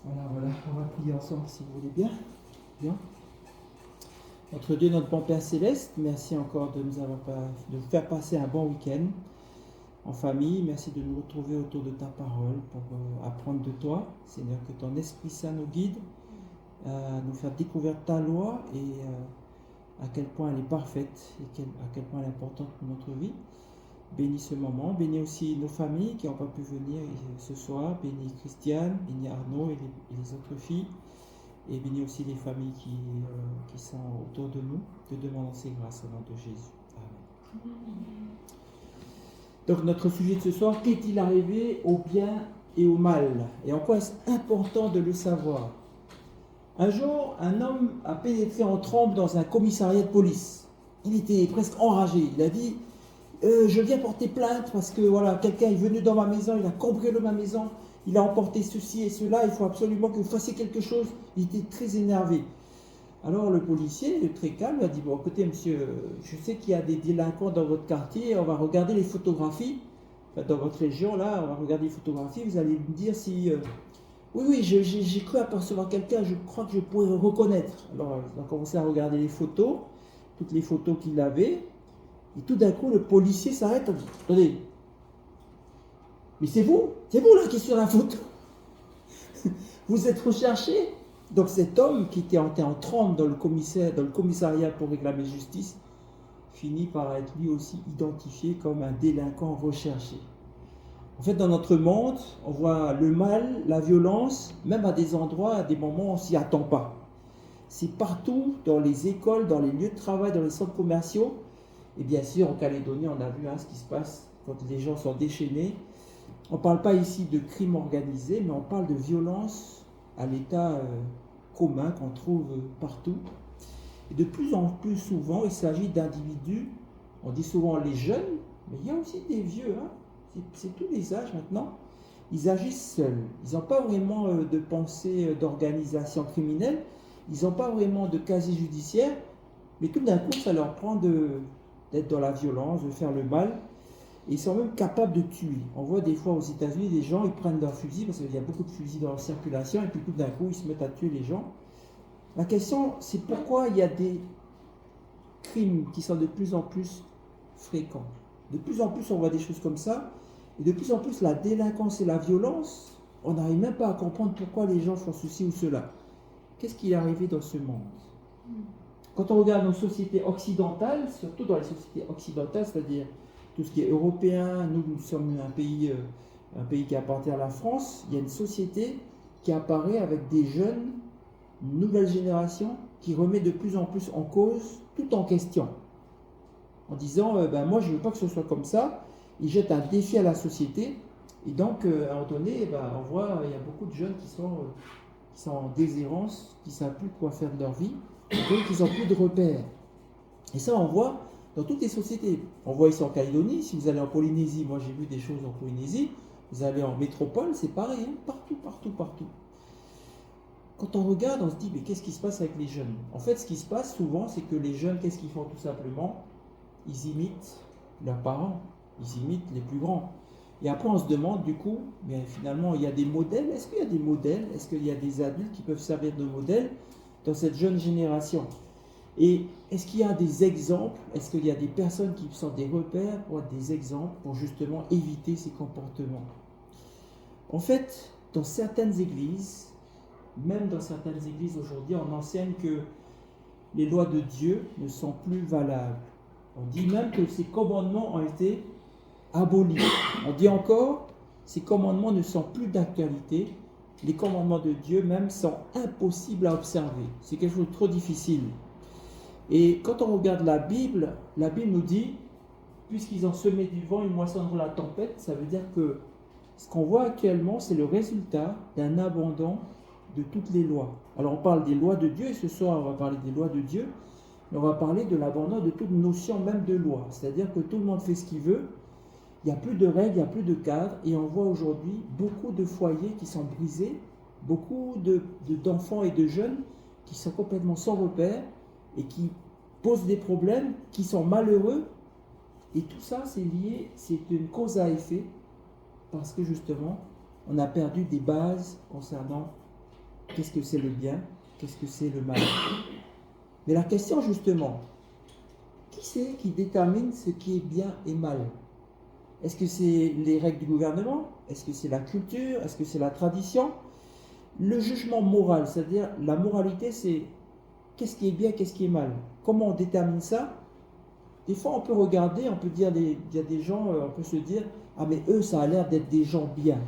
Voilà, on va prier ensemble si vous voulez bien. Bien. Notre Dieu, notre bon Père Céleste, merci encore de nous faire passer un bon week-end en famille. Merci de nous retrouver autour de ta parole pour apprendre de toi. Seigneur, que ton Esprit Saint nous guide, nous faire découvrir ta loi et à quel point elle est parfaite et à quel point elle est importante pour notre vie. Bénis ce moment, bénis aussi nos familles qui n'ont pas pu venir ce soir, bénis Christiane, bénis Arnaud et les autres filles, et bénis aussi les familles qui sont autour de nous. Te demandons ces grâces au nom de Jésus. Amen. Donc notre sujet de ce soir, qu'est-il arrivé au bien et au mal? Et en quoi est-ce important de le savoir? Un jour, un homme a pénétré en trombe dans un commissariat de police. Il était presque enragé, il a dit: je viens porter plainte parce que voilà, quelqu'un est venu dans ma maison, il a cambriolé ma maison, il a emporté ceci et cela, il faut absolument que vous fassiez quelque chose. Il était très énervé. Alors le policier, très calme, a dit: bon, écoutez monsieur, je sais qu'il y a des délinquants dans votre quartier, on va regarder les photographies, enfin, dans votre région là, on va regarder les photographies, vous allez me dire si... Oui, j'ai cru apercevoir quelqu'un, je crois que je pourrais le reconnaître. Alors on a commencé à regarder les photos, toutes les photos qu'il avait. Et tout d'un coup, le policier s'arrête et dit: attendez, mais c'est vous là qui êtes sur la photo. Vous êtes recherché. Donc cet homme qui était en trempe dans le commissariat pour réclamer justice, finit par être lui aussi identifié comme un délinquant recherché. En fait, dans notre monde, on voit le mal, la violence, même à des endroits, à des moments où on ne s'y attend pas. C'est partout, dans les écoles, dans les lieux de travail, dans les centres commerciaux. Et bien sûr, en Calédonie, on a vu ce qui se passe quand les gens sont déchaînés. On ne parle pas ici de crime organisé, mais on parle de violence à l'état commun qu'on trouve partout. Et de plus en plus souvent, il s'agit d'individus, on dit souvent les jeunes, mais il y a aussi des vieux, c'est tous les âges maintenant. Ils agissent seuls, ils n'ont pas vraiment de pensée d'organisation criminelle, ils n'ont pas vraiment de casier judiciaire, mais tout d'un coup, ça leur prend d'être dans la violence, de faire le mal. Et ils sont même capables de tuer. On voit des fois aux États-Unis, des gens, ils prennent leur fusil, parce qu'il y a beaucoup de fusils dans la circulation, et puis tout d'un coup, ils se mettent à tuer les gens. La question, c'est pourquoi il y a des crimes qui sont de plus en plus fréquents. De plus en plus, on voit des choses comme ça, et de plus en plus, la délinquance et la violence, on n'arrive même pas à comprendre pourquoi les gens font ceci ou cela. Qu'est-ce qui est arrivé dans ce monde? Quand on regarde nos sociétés occidentales, surtout dans les sociétés occidentales, c'est-à-dire tout ce qui est européen, nous sommes un pays qui appartient à la France, il y a une société qui apparaît avec des jeunes, une nouvelle génération, qui remet de plus en plus en cause, tout en question. En disant, moi je ne veux pas que ce soit comme ça, ils jettent un défi à la société, et donc à un moment donné, on voit, il y a beaucoup de jeunes qui sont en déshérence, qui ne savent plus quoi faire de leur vie, et donc ils n'ont plus de repères. Et ça, on voit dans toutes les sociétés. On voit ici en Calédonie, si vous allez en Polynésie, moi j'ai vu des choses en Polynésie, vous allez en métropole, c'est pareil, partout. Quand on regarde, on se dit, mais qu'est-ce qui se passe avec les jeunes? En fait, ce qui se passe souvent, c'est que les jeunes, qu'est-ce qu'ils font tout simplement? Ils imitent leurs parents, ils imitent les plus grands. Et après, on se demande du coup, mais finalement, il y a des modèles. Est-ce qu'il y a des modèles? Est-ce qu'il y a des adultes qui peuvent servir de modèles dans cette jeune génération? Et est-ce qu'il y a des exemples? Est-ce qu'il y a des personnes qui sont des repères pour être des exemples pour justement éviter ces comportements? En fait, dans certaines églises, même dans certaines églises aujourd'hui, on enseigne que les lois de Dieu ne sont plus valables. On dit même que ces commandements ont été abolis. On dit encore, ces commandements ne sont plus d'actualité. Les commandements de Dieu même sont impossibles à observer. C'est quelque chose de trop difficile. Et quand on regarde la Bible nous dit, puisqu'ils ont semé du vent, ils moissonneront la tempête. Ça veut dire que ce qu'on voit actuellement, c'est le résultat d'un abandon de toutes les lois. Alors on parle des lois de Dieu, et ce soir on va parler des lois de Dieu, mais on va parler de l'abandon de toute notion même de loi. C'est-à-dire que tout le monde fait ce qu'il veut, il n'y a plus de règles, il n'y a plus de cadre, et on voit aujourd'hui beaucoup de foyers qui sont brisés, beaucoup d'enfants et de jeunes qui sont complètement sans repère, et qui posent des problèmes, qui sont malheureux, et tout ça c'est lié, c'est une cause à effet, parce que justement on a perdu des bases concernant qu'est-ce que c'est le bien, qu'est-ce que c'est le mal. Mais la question justement, qui c'est qui détermine ce qui est bien et mal? Est-ce que c'est les règles du gouvernement? Est-ce que c'est la culture? Est-ce que c'est la tradition? Le jugement moral, c'est-à-dire la moralité, c'est qu'est-ce qui est bien, qu'est-ce qui est mal? Comment on détermine ça? Des fois, on peut regarder, on peut dire, il y a des gens, on peut se dire, ah mais eux, ça a l'air d'être des gens bien.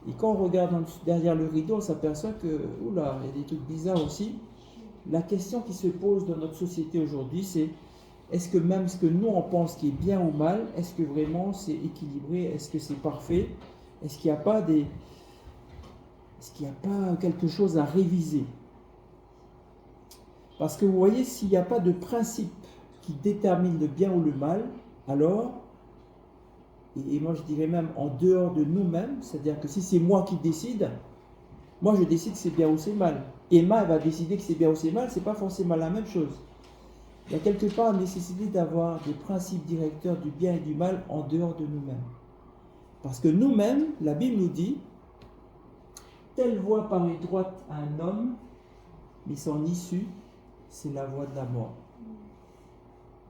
Et quand on regarde derrière le rideau, on s'aperçoit que, oula, il y a des trucs bizarres aussi. La question qui se pose dans notre société aujourd'hui, c'est est-ce que même ce que nous on pense qui est bien ou mal, est-ce que vraiment c'est équilibré, est-ce que c'est parfait, est-ce qu'il n'y a pas quelque chose à réviser? Parce que vous voyez, s'il n'y a pas de principe qui détermine le bien ou le mal, alors, et moi je dirais même en dehors de nous-mêmes, c'est-à-dire que si c'est moi qui décide, moi je décide que c'est bien ou c'est mal. Emma elle va décider que c'est bien ou c'est mal, c'est pas forcément la même chose. Il y a quelque part la nécessité d'avoir des principes directeurs du bien et du mal en dehors de nous-mêmes. Parce que nous-mêmes, la Bible nous dit, telle voie paraît droite à un homme, mais son issue, c'est la voie de la mort.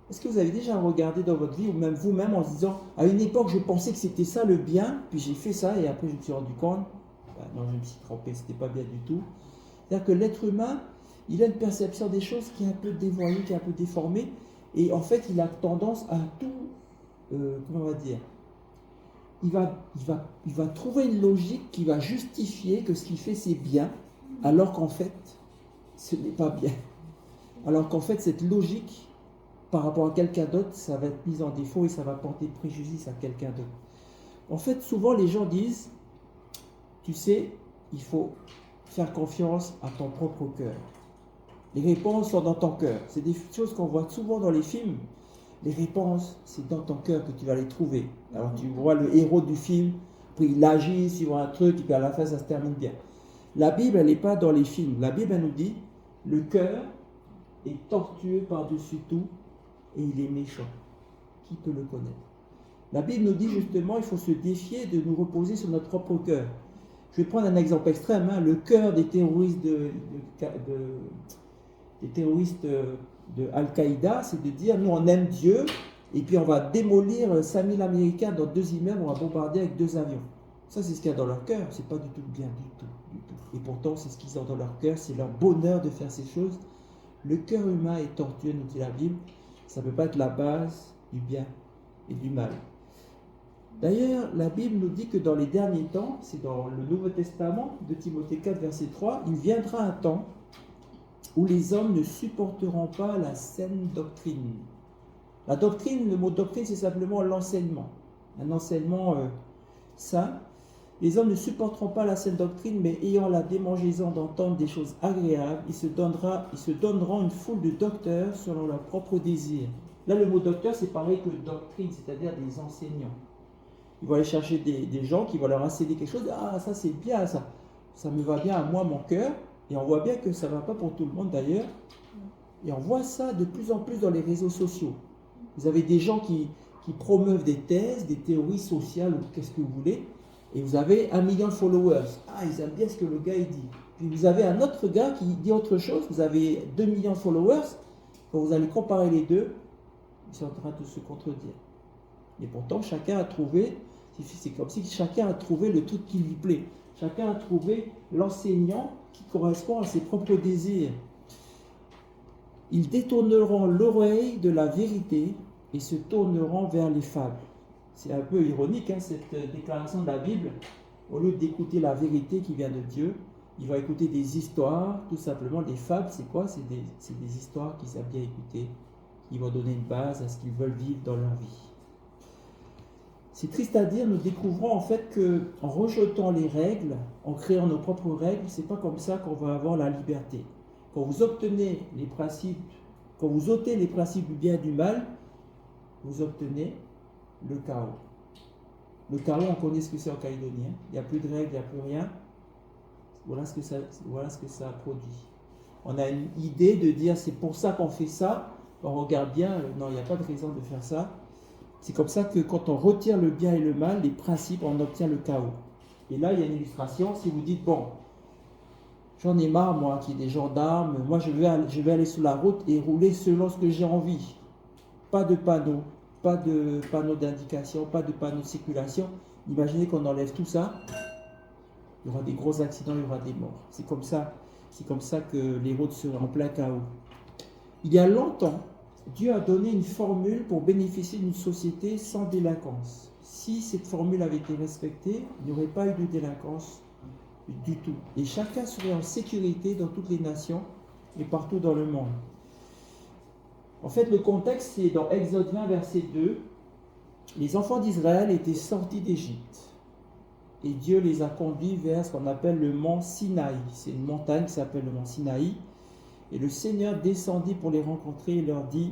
Est-ce que vous avez déjà regardé dans votre vie, ou même vous-même, en se disant, à une époque, je pensais que c'était ça le bien, puis j'ai fait ça, et après je me suis rendu compte, non, je me suis trompé, c'était pas bien du tout. C'est-à-dire que l'être humain, il a une perception des choses qui est un peu dévoyée, qui est un peu déformée, et en fait, il a tendance à tout, comment on va dire, il va trouver une logique qui va justifier que ce qu'il fait, c'est bien, alors qu'en fait, ce n'est pas bien. Alors qu'en fait, cette logique, par rapport à quelqu'un d'autre, ça va être mis en défaut et ça va porter préjudice à quelqu'un d'autre. En fait, souvent, les gens disent, tu sais, il faut faire confiance à ton propre cœur. Les réponses sont dans ton cœur. C'est des choses qu'on voit souvent dans les films. Les réponses, c'est dans ton cœur que tu vas les trouver. Alors tu vois le héros du film, puis il agit, il voit un truc, et puis à la fin, ça se termine bien. La Bible, elle n'est pas dans les films. La Bible, elle nous dit, le cœur est tortueux par-dessus tout et il est méchant. Qui peut le connaître? La Bible nous dit justement, il faut se défier de nous reposer sur notre propre cœur. Je vais prendre un exemple extrême, le cœur des terroristes de Al-Qaïda, c'est de dire, nous on aime Dieu, et puis on va démolir 5000 Américains dans 2 immeubles, on va bombarder avec 2 avions. Ça c'est ce qu'il y a dans leur cœur, c'est pas du tout bien, du tout. Et pourtant c'est ce qu'ils ont dans leur cœur, c'est leur bonheur de faire ces choses. Le cœur humain est tortueux, nous dit la Bible, ça ne peut pas être la base du bien et du mal. D'ailleurs, la Bible nous dit que dans les derniers temps, c'est dans le Nouveau Testament, de Timothée 4, verset 3, il viendra un temps où les hommes ne supporteront pas la saine doctrine. La doctrine, le mot doctrine, c'est simplement l'enseignement. Un enseignement sain. Les hommes ne supporteront pas la saine doctrine, mais ayant la démangeaison d'entendre des choses agréables, ils se donneront une foule de docteurs selon leurs propres désirs. Là, le mot docteur, c'est pareil que doctrine, c'est-à-dire des enseignants. Ils vont aller chercher des gens qui vont leur enseigner quelque chose. Ah, ça c'est bien, ça me va bien à moi, mon cœur. Et on voit bien que ça ne va pas pour tout le monde d'ailleurs. Et on voit ça de plus en plus dans les réseaux sociaux. Vous avez des gens qui promeuvent des thèses, des théories sociales ou qu'est-ce que vous voulez. Et vous avez 1 million de followers. Ah, ils aiment bien ce que le gars il dit. Puis vous avez un autre gars qui dit autre chose. Vous avez 2 millions de followers. Quand vous allez comparer les deux, ils sont en train de se contredire. Et pourtant, chacun a trouvé, c'est comme si chacun a trouvé le truc qui lui plaît. Chacun a trouvé l'enseignant qui correspond à ses propres désirs. Ils détourneront l'oreille de la vérité et se tourneront vers les fables. C'est un peu ironique, cette déclaration de la Bible. Au lieu d'écouter la vérité qui vient de Dieu, ils vont écouter des histoires, tout simplement. Les fables, c'est quoi? C'est des histoires qu'ils savent bien écouter, qui vont donner une base à ce qu'ils veulent vivre dans leur vie. C'est triste à dire, nous découvrons en fait qu'en rejetant les règles, en créant nos propres règles, c'est pas comme ça qu'on va avoir la liberté. Quand vous ôtez les principes du bien et du mal, vous obtenez le chaos. Le chaos, on connaît ce que c'est en Calédonie. Il n'y a plus de règles, il n'y a plus rien. Voilà ce que ça produit. On a une idée de dire c'est pour ça qu'on fait ça. On regarde bien, non, il n'y a pas de raison de faire ça. C'est comme ça que quand on retire le bien et le mal, les principes, on obtient le chaos. Et là, il y a une illustration. Si vous dites, bon, J'en ai marre, moi, qu'il y ait des gendarmes. Moi, je vais aller sur la route et rouler selon ce que j'ai envie. Pas de panneaux, pas de panneaux d'indication, pas de panneaux de circulation. Imaginez qu'on enlève tout ça. Il y aura des gros accidents, il y aura des morts. C'est comme ça que les routes seraient en plein chaos. Il y a longtemps, Dieu a donné une formule pour bénéficier d'une société sans délinquance. Si cette formule avait été respectée, il n'y aurait pas eu de délinquance du tout. Et chacun serait en sécurité dans toutes les nations et partout dans le monde. En fait, le contexte, c'est dans Exode 20, verset 2. Les enfants d'Israël étaient sortis d'Égypte. Et Dieu les a conduits vers ce qu'on appelle le mont Sinaï. C'est une montagne qui s'appelle le mont Sinaï. Et le Seigneur descendit pour les rencontrer et leur dit: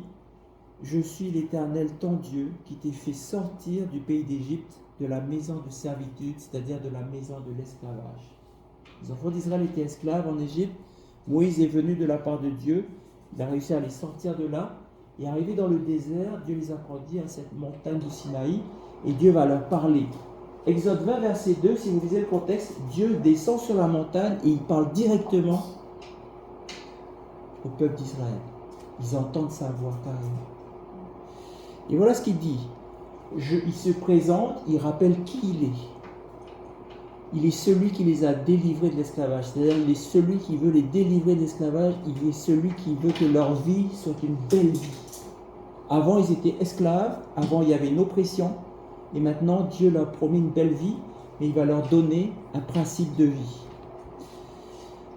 Je suis l'Éternel ton Dieu qui t'ai fait sortir du pays d'Égypte, de la maison de servitude, c'est-à-dire de la maison de l'esclavage. Les enfants d'Israël étaient esclaves en Égypte. Moïse est venu de la part de Dieu. Il a réussi à les sortir de là. Et arrivé dans le désert, Dieu les a conduits à cette montagne du Sinaï. Et Dieu va leur parler. Exode 20, verset 2, si vous lisez le contexte, Dieu descend sur la montagne et il parle directement au peuple d'Israël. Ils entendent sa voix carrément. Et voilà ce qu'il dit. Il se présente, il rappelle qui il est. Il est celui qui les a délivrés de l'esclavage. C'est-à-dire, il est celui qui veut les délivrer de l'esclavage. Il est celui qui veut que leur vie soit une belle vie. Avant, ils étaient esclaves. Avant, il y avait une oppression. Et maintenant, Dieu leur promet une belle vie. Mais il va leur donner un principe de vie.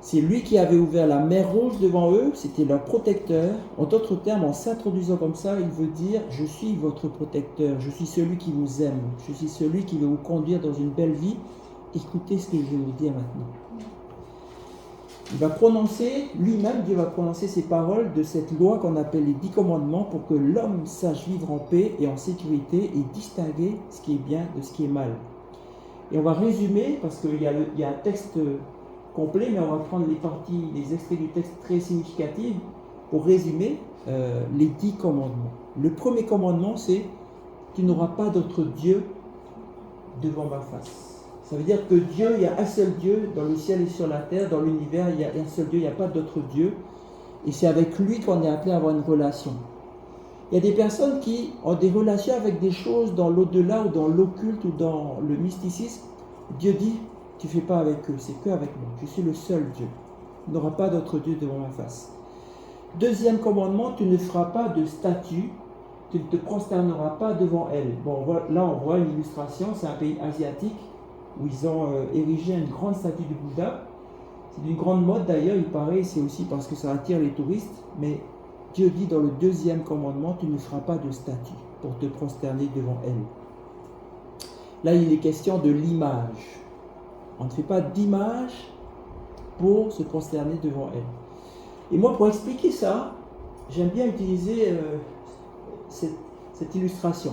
C'est lui qui avait ouvert la mer Rouge devant eux. C'était leur protecteur. En d'autres termes, en s'introduisant comme ça, il veut dire: je suis votre protecteur. Je suis celui qui vous aime. Je suis celui qui veut vous conduire dans une belle vie. Écoutez ce que je vais vous dire maintenant. Il va prononcer, lui-même, Dieu va prononcer ces paroles de cette loi qu'on appelle les 10 commandements pour que l'homme sache vivre en paix et en sécurité et distinguer ce qui est bien de ce qui est mal. Et on va résumer, parce qu'il y a un texte complet, mais on va prendre les extraits du texte très significatifs pour résumer les 10 commandements. Le premier commandement, c'est: tu n'auras pas d'autre Dieu devant ma face. Ça veut dire que Dieu, il y a un seul Dieu dans le ciel et sur la terre, dans l'univers, il y a un seul Dieu, il n'y a pas d'autre Dieu. Et c'est avec lui qu'on est appelé à avoir une relation. Il y a des personnes qui ont des relations avec des choses dans l'au-delà ou dans l'occulte ou dans le mysticisme. Dieu dit: tu ne fais pas avec eux, c'est que avec moi. Je suis le seul Dieu. Il n'y aura pas d'autre Dieu devant ma face. Deuxième commandement: tu ne feras pas de statue, tu ne te prosterneras pas devant elle. Bon, là on voit une illustration, c'est un pays asiatique où ils ont érigé une grande statue de Bouddha. C'est d'une grande mode d'ailleurs, il paraît, c'est aussi parce que ça attire les touristes. Mais Dieu dit dans le deuxième commandement: tu ne feras pas de statue pour te prosterner devant elle. Là, il est question de l'image. On ne fait pas d'image pour se prosterner devant elle. Et moi, pour expliquer ça, j'aime bien utiliser cette illustration.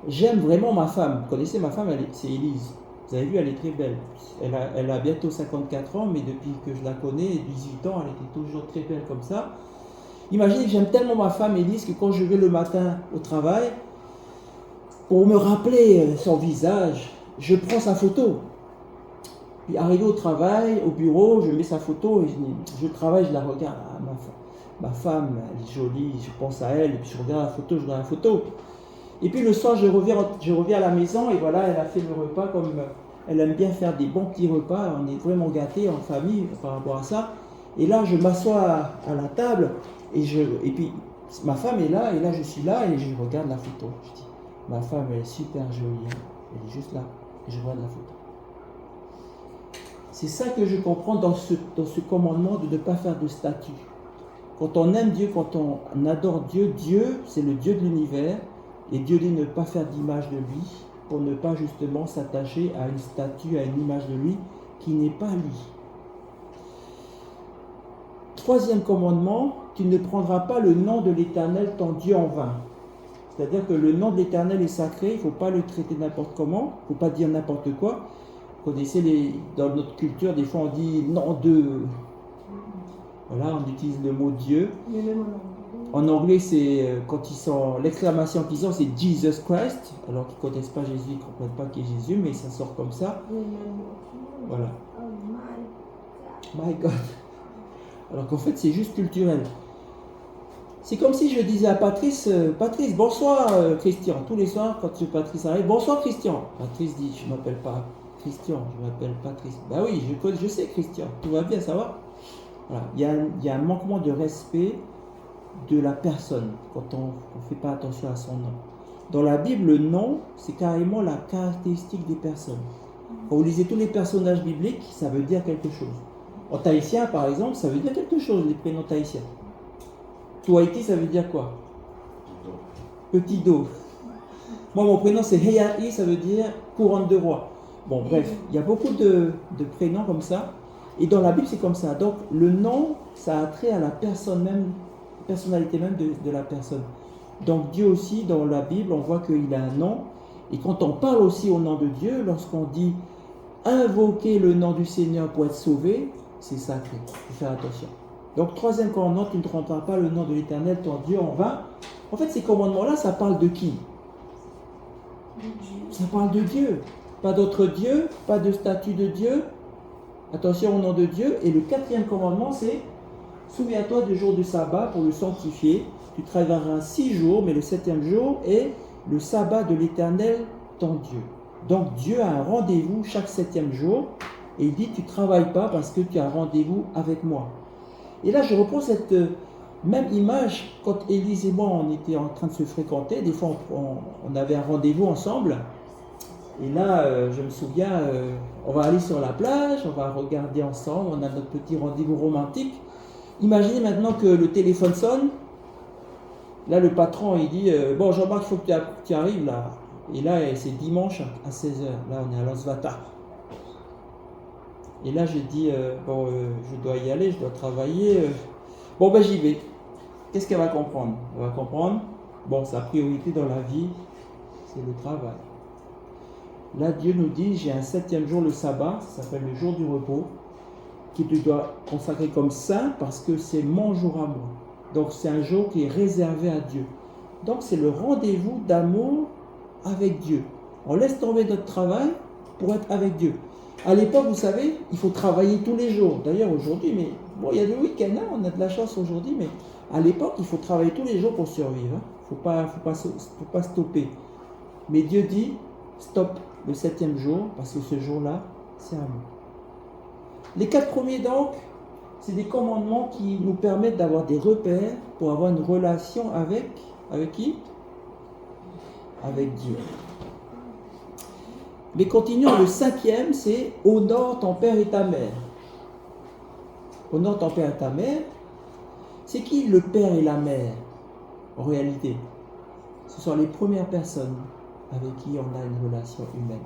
J'aime vraiment ma femme. Vous connaissez ma femme, c'est Élise. Vous avez vu, elle est très belle. Elle a bientôt 54 ans, mais depuis que je la connais, 18 ans, elle était toujours très belle comme ça. Imaginez que j'aime tellement ma femme, Élise, que quand je vais le matin au travail, pour me rappeler son visage, je prends sa photo. Puis arrivé au travail, au bureau, je mets sa photo et je travaille, je la regarde. Ah, ma femme, elle est jolie, je pense à elle, et puis je regarde la photo. Et puis le soir, je reviens à la maison et voilà, elle a fait le repas comme elle aime bien faire des bons petits repas. On est vraiment gâtés en famille par rapport à ça. Et là, je m'assois à la table et puis ma femme est là et là, je suis là et je regarde la photo. Je dis: ma femme, elle est super jolie, hein. Elle est juste là et je regarde la photo. C'est ça que je comprends dans ce commandement de ne pas faire de statue. Quand on aime Dieu, quand on adore Dieu, Dieu, c'est le Dieu de l'univers. Et Dieu dit ne pas faire d'image de lui, pour ne pas justement s'attacher à une statue, à une image de lui, qui n'est pas lui. Troisième commandement: tu ne prendras pas le nom de l'Éternel ton Dieu en vain. C'est-à-dire que le nom de l'Éternel est sacré, il ne faut pas le traiter n'importe comment, il ne faut pas dire n'importe quoi. Vous connaissez, dans notre culture, des fois on dit nom de... Voilà, on utilise le mot Dieu. En anglais, c'est quand l'exclamation qu'ils ont, c'est Jesus Christ. Alors qu'ils ne connaissent pas Jésus, ils ne comprennent pas qui est Jésus, mais ça sort comme ça. Voilà. My God. Alors qu'en fait, c'est juste culturel. C'est comme si je disais à Patrice, Patrice, bonsoir Christian. Tous les soirs, quand Patrice arrive, bonsoir Christian. Patrice dit, je ne m'appelle pas Christian, je m'appelle Patrice. Bah oui, je sais Christian, tout va bien, ça va. Voilà. Il y a un manquement de respect de la personne quand on ne fait pas attention à son nom. Dans la Bible, le nom, c'est carrément la caractéristique des personnes. Quand vous lisez tous les personnages bibliques, ça veut dire quelque chose. En tahitien, par exemple, ça veut dire quelque chose, les prénoms tahitiens. Touaiti, ça veut dire quoi? Petit dos. Moi, mon prénom, c'est Heiai, ça veut dire couronne de roi. Bon, bref, il y a beaucoup de prénoms comme ça. Et dans la Bible, c'est comme ça. Donc, le nom, ça a trait à la personne même, personnalité même de la personne. Donc, Dieu aussi, dans la Bible, on voit qu'il a un nom. Et quand on parle aussi au nom de Dieu, lorsqu'on dit invoquer le nom du Seigneur pour être sauvé, c'est sacré. Il faut faire attention. Donc, troisième commandement, tu ne tromperas pas le nom de l'Éternel, ton Dieu, en vain. En fait, ces commandements-là, ça parle de qui? Ça parle de Dieu. Pas d'autre Dieu, pas de statut de Dieu. Attention au nom de Dieu. Et le quatrième commandement, c'est souviens-toi du jour du sabbat pour le sanctifier. Tu travailleras 6 jours, mais le 7e jour est le sabbat de l'Éternel, ton Dieu. Donc, Dieu a un rendez-vous chaque 7e jour. Et il dit, tu ne travailles pas parce que tu as rendez-vous avec moi. Et là, je reprends cette même image quand Élise et moi, on était en train de se fréquenter. Des fois, on avait un rendez-vous ensemble. Et là, je me souviens, on va aller sur la plage, on va regarder ensemble, on a notre petit rendez-vous romantique. Imaginez maintenant que le téléphone sonne. Là, le patron, il dit, bon, Jean-Marc, il faut que tu arrives là. Et là, c'est dimanche à 16h. Là, on est à Lansvata. Et là, je dis, je dois y aller, je dois travailler. Bon, ben j'y vais. Qu'est-ce qu'elle va comprendre? Elle va comprendre, bon, sa priorité dans la vie, c'est le travail. Là, Dieu nous dit, j'ai un 7e jour, le sabbat, ça s'appelle le jour du repos, que tu dois consacrer comme saint parce que c'est mon jour à moi. Donc, c'est un jour qui est réservé à Dieu. Donc, c'est le rendez-vous d'amour avec Dieu. On laisse tomber notre travail pour être avec Dieu. À l'époque, vous savez, il faut travailler tous les jours. D'ailleurs, aujourd'hui, mais bon, il y a le week-end, hein, on a de la chance aujourd'hui, mais à l'époque, il faut travailler tous les jours pour survivre. Il ne faut pas stopper. Mais Dieu dit, stop le 7e jour, parce que ce jour-là, c'est à moi. Les 4 premiers, donc, c'est des commandements qui nous permettent d'avoir des repères pour avoir une relation avec qui? Avec Dieu. Mais continuons, le 5e, c'est honore ton père et ta mère. Honore ton père et ta mère. C'est qui le père et la mère, en réalité? Ce sont les premières personnes avec qui on a une relation humaine.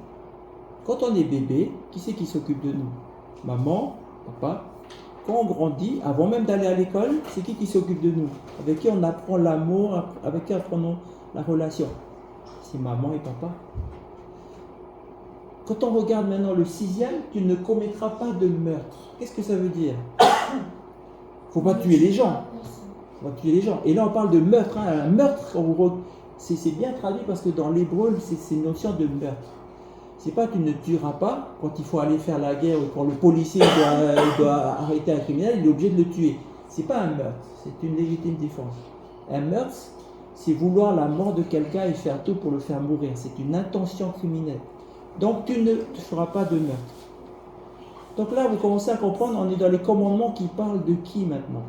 Quand on est bébé, qui c'est qui s'occupe de nous? Maman, papa. Quand on grandit, avant même d'aller à l'école, c'est qui s'occupe de nous? Avec qui on apprend l'amour, avec qui apprenons la relation? C'est maman et papa. Quand on regarde maintenant le 6e, tu ne commettras pas de meurtre. Qu'est-ce que ça veut dire? Il ne faut pas tuer les gens. Faut pas tuer les gens. Et là, on parle de meurtre. Hein. Un meurtre, c'est bien traduit parce que dans l'hébreu, c'est une notion de meurtre. C'est pas tu ne tueras pas quand il faut aller faire la guerre ou quand le policier doit arrêter un criminel, il est obligé de le tuer. C'est pas un meurtre, c'est une légitime défense. Un meurtre, c'est vouloir la mort de quelqu'un et faire tout pour le faire mourir. C'est une intention criminelle. Donc tu ne feras pas de meurtre. Donc là, vous commencez à comprendre, on est dans les commandements qui parlent de qui maintenant?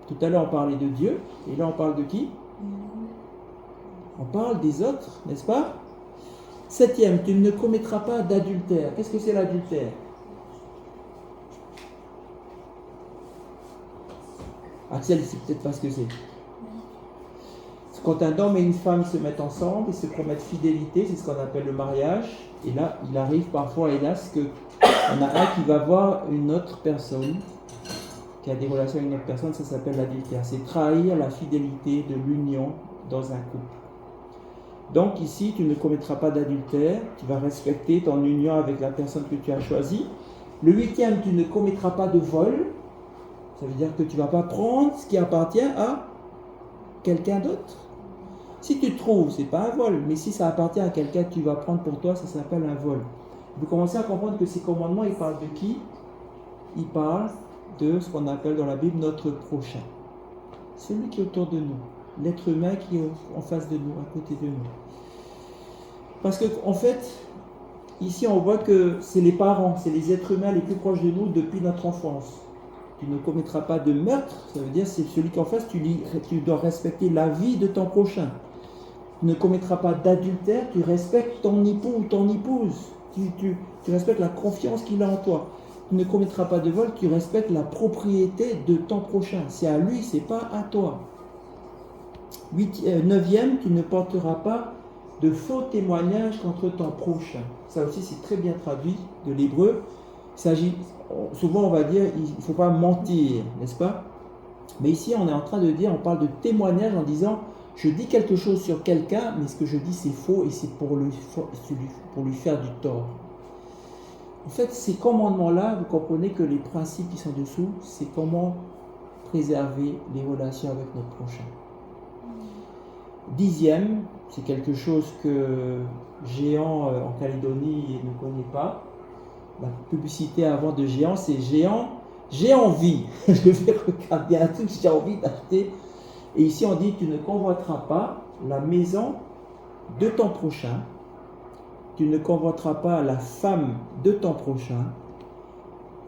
Tout à l'heure, on parlait de Dieu, et là, on parle de qui? On parle des autres, n'est-ce pas? 7e, tu ne commettras pas d'adultère. Qu'est-ce que c'est l'adultère? Axel, il ne sait peut-être pas ce que c'est. C'est quand un homme et une femme se mettent ensemble et se promettent fidélité, c'est ce qu'on appelle le mariage. Et là, il arrive parfois, hélas, qu'on a un qui va voir une autre personne, qui a des relations avec une autre personne, ça s'appelle l'adultère. C'est trahir la fidélité de l'union dans un couple. Donc ici, tu ne commettras pas d'adultère, tu vas respecter ton union avec la personne que tu as choisie. Le 8e, tu ne commettras pas de vol. Ça veut dire que tu ne vas pas prendre ce qui appartient à quelqu'un d'autre. Si tu trouves, ce n'est pas un vol, mais si ça appartient à quelqu'un que tu vas prendre pour toi, ça s'appelle un vol. Vous commencez à comprendre que ces commandements, ils parlent de qui? il parle de ce qu'on appelle dans la Bible notre prochain. Celui qui est autour de nous, l'être humain qui est en face de nous, à côté de nous. Parce que en fait, ici on voit que c'est les parents, c'est les êtres humains les plus proches de nous depuis notre enfance. Tu ne commettras pas de meurtre, ça veut dire c'est celui qui est en face, tu dois respecter la vie de ton prochain. Tu ne commettras pas d'adultère, tu respectes ton époux ou ton épouse. Tu respectes la confiance qu'il a en toi. Tu ne commettras pas de vol, tu respectes la propriété de ton prochain. C'est à lui, c'est pas à toi. 9e, tu ne porteras pas de faux témoignages contre ton prochain. Ça aussi, c'est très bien traduit de l'hébreu. Souvent, on va dire, il ne faut pas mentir, n'est-ce pas? Mais ici, on est en train de dire, on parle de témoignage en disant, je dis quelque chose sur quelqu'un, mais ce que je dis, c'est faux et c'est pour lui faire du tort. En fait, ces commandements-là, vous comprenez que les principes qui sont dessous, c'est comment préserver les relations avec notre prochain. 10e, c'est quelque chose que Géant en Calédonie ne connaît pas. La publicité avant de Géant, c'est Géant, j'ai envie. Je vais regarder un truc que j'ai envie d'acheter. Et ici, on dit, tu ne convoiteras pas la maison de ton prochain. Tu ne convoiteras pas la femme de ton prochain,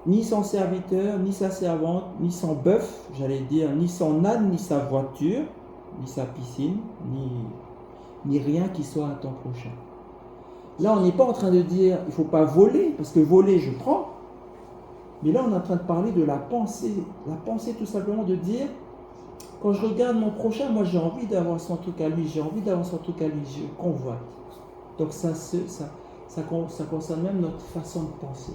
ni son serviteur, ni sa servante, ni son bœuf, j'allais dire, ni son âne, ni sa voiture, ni sa piscine, ni rien qui soit à ton prochain. Là, on n'est pas en train de dire, il ne faut pas voler, parce que voler, je prends. Mais là, on est en train de parler de la pensée. La pensée, tout simplement, de dire, quand je regarde mon prochain, moi, j'ai envie d'avoir son truc à lui, j'ai envie d'avoir son truc à lui, je convoite. Donc, ça concerne même notre façon de penser.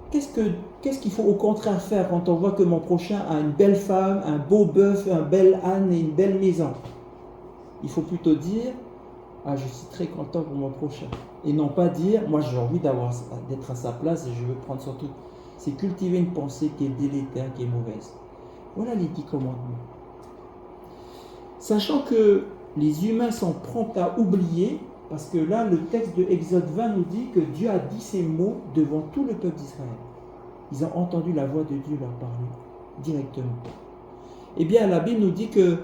Qu'est-ce qu'il faut au contraire faire quand on voit que mon prochain a une belle femme, un beau bœuf, un bel âne et une belle maison? Il faut plutôt dire, ah, je suis très content pour mon prochain. Et non pas dire, moi j'ai envie d'être à sa place et je veux prendre son truc. C'est cultiver une pensée qui est délétère, qui est mauvaise. Voilà les 10 commandements. Sachant que les humains sont prompts à oublier, parce que là, le texte de Exode 20 nous dit que Dieu a dit ces mots devant tout le peuple d'Israël. Ils ont entendu la voix de Dieu leur parler directement. Eh bien, la Bible nous dit que,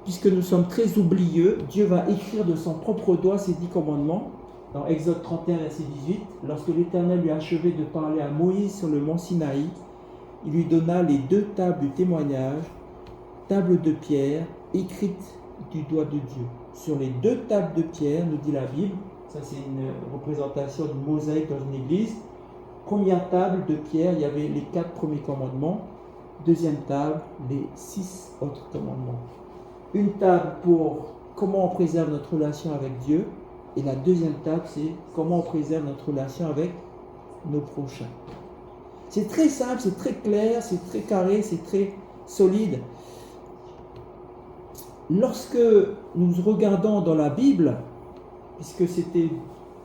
puisque nous sommes très oublieux, Dieu va écrire de son propre doigt ces 10 commandements. Dans Exode 31, verset 18, lorsque l'Éternel lui a achevé de parler à Moïse sur le mont Sinaï, il lui donna les 2 tables de témoignage, tables de pierre, écrites du doigt de Dieu. Sur les 2 tables de pierre, nous dit la Bible, ça c'est une représentation d'une mosaïque dans une église. Première table de pierre, il y avait les 4 premiers commandements. Deuxième table, les 6 autres commandements. Une table pour comment on préserve notre relation avec Dieu. Et la deuxième table, c'est comment on préserve notre relation avec nos prochains. C'est très simple, c'est très clair, c'est très carré, c'est très solide. Lorsque nous regardons dans la Bible, puisque c'était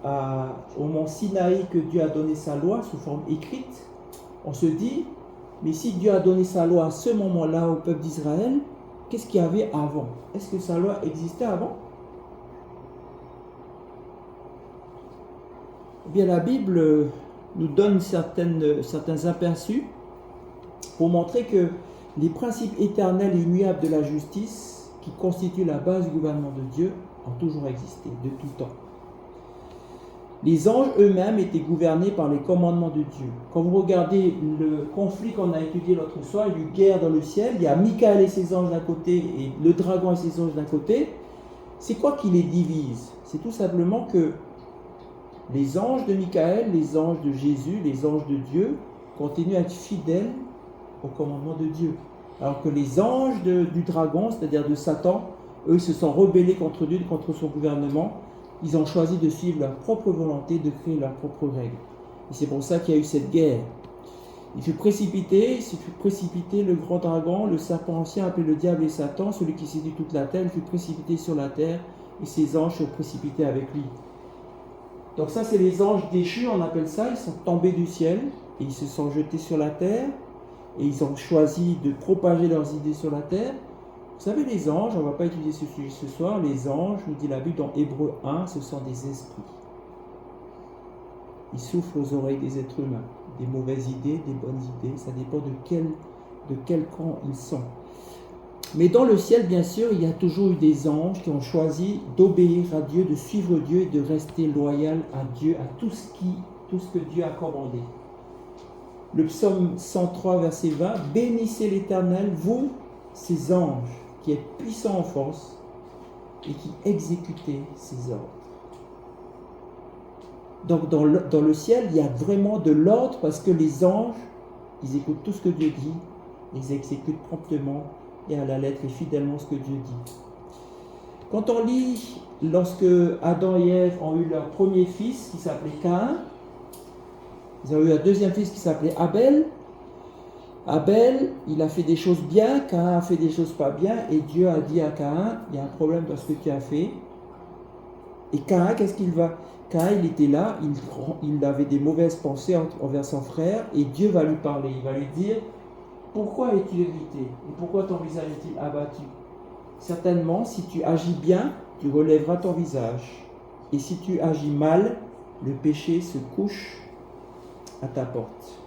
au mont Sinaï que Dieu a donné sa loi sous forme écrite, on se dit, mais si Dieu a donné sa loi à ce moment-là au peuple d'Israël, qu'est-ce qu'il y avait avant? Est-ce que sa loi existait avant? Eh bien, la Bible nous donne certains aperçus pour montrer que les principes éternels et immuables de la justice, qui constituent la base du gouvernement de Dieu, ont toujours existé, de tout temps. Les anges eux-mêmes étaient gouvernés par les commandements de Dieu. Quand vous regardez le conflit qu'on a étudié l'autre soir, il y a eu guerre dans le ciel, il y a Michael et ses anges d'un côté et le dragon et ses anges d'un côté. C'est quoi qui les divise? C'est tout simplement que les anges de Michael, les anges de Jésus, les anges de Dieu continuent à être fidèles aux commandements de Dieu. Alors que les anges du dragon, c'est-à-dire de Satan, eux se sont rebellés contre Dieu, contre son gouvernement. Ils ont choisi de suivre leur propre volonté, de créer leurs propres règles. Et c'est pour ça qu'il y a eu cette guerre. Il fut précipité le grand dragon, le serpent ancien appelé le diable et Satan, celui qui séduit toute la terre, il fut précipité sur la terre et ses anges furent précipités avec lui. Donc ça, c'est les anges déchus, on appelle ça. Ils sont tombés du ciel et ils se sont jetés sur la terre et ils ont choisi de propager leurs idées sur la terre. Vous savez, les anges, on ne va pas étudier ce sujet ce soir, les anges, nous dit la Bible dans Hébreux 1, ce sont des esprits. Ils soufflent aux oreilles des êtres humains. des mauvaises idées, des bonnes idées. Ça dépend de quel camp ils sont. Mais dans le ciel, bien sûr, il y a toujours eu des anges qui ont choisi d'obéir à Dieu, de suivre Dieu et de rester loyal à Dieu, à tout ce que Dieu a commandé. Le psaume 103, verset 20, « Bénissez l'Éternel, vous, ses anges, qui êtes puissants en force et qui exécutez ses ordres. » Donc dans le ciel, il y a vraiment de l'ordre parce que les anges, ils écoutent tout ce que Dieu dit, ils exécutent promptement et à la lettre et fidèlement ce que Dieu dit. Quand on lit, lorsque Adam et Ève ont eu leur premier fils qui s'appelait Caïn, ils ont eu un deuxième fils qui s'appelait Abel. Abel, il a fait des choses bien, Caïn a fait des choses pas bien, et Dieu a dit à Caïn, il y a un problème dans ce que tu as fait. Et Caïn, qu'est-ce qu'il va? Caïn, il était là, il avait des mauvaises pensées envers son frère, et Dieu va lui parler, il va lui dire, pourquoi es-tu irrité? Et pourquoi ton visage est-il abattu? Certainement, si tu agis bien, tu relèveras ton visage. Et si tu agis mal, le péché se couche à ta porte.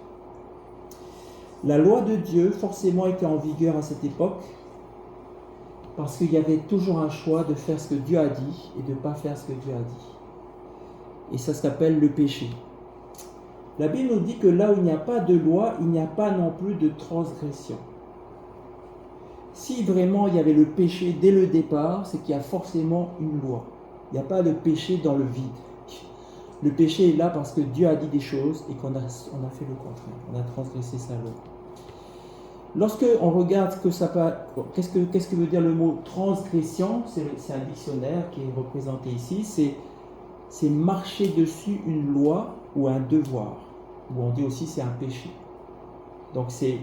La loi de Dieu, forcément, était en vigueur à cette époque, parce qu'il y avait toujours un choix de faire ce que Dieu a dit et de ne pas faire ce que Dieu a dit. Et ça s'appelle le péché. La Bible nous dit que là où il n'y a pas de loi, il n'y a pas non plus de transgression. Si vraiment il y avait le péché dès le départ, c'est qu'il y a forcément une loi. Il n'y a pas de péché dans le vide. Le péché est là parce que Dieu a dit des choses et qu'on a fait le contraire. On a transgressé sa loi. Lorsque on regarde qu'est-ce que veut dire le mot transgression, c'est un dictionnaire qui est représenté ici, c'est marcher dessus une loi ou un devoir, ou on dit aussi c'est un péché. Donc il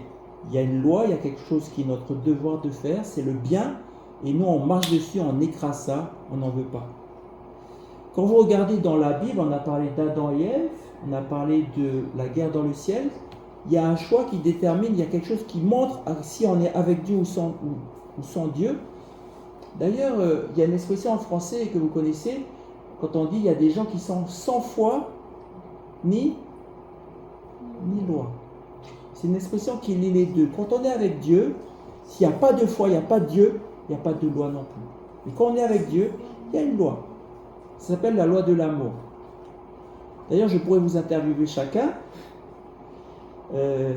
y a une loi, il y a quelque chose qui est notre devoir de faire, c'est le bien, et nous on marche dessus, on écrase ça, on n'en veut pas. Quand vous regardez dans la Bible, on a parlé d'Adam et Ève, on a parlé de la guerre dans le ciel, il y a un choix qui détermine, il y a quelque chose qui montre si on est avec Dieu ou sans Dieu. D'ailleurs, il y a une expression en français que vous connaissez, quand on dit il y a des gens qui sont sans foi ni loi. C'est une expression qui lie les deux. Quand on est avec Dieu, s'il n'y a pas de foi, il n'y a pas de Dieu, il n'y a pas de loi non plus. Mais quand on est avec Dieu, il y a une loi. Ça s'appelle la loi de l'amour. D'ailleurs, je pourrais vous interviewer chacun,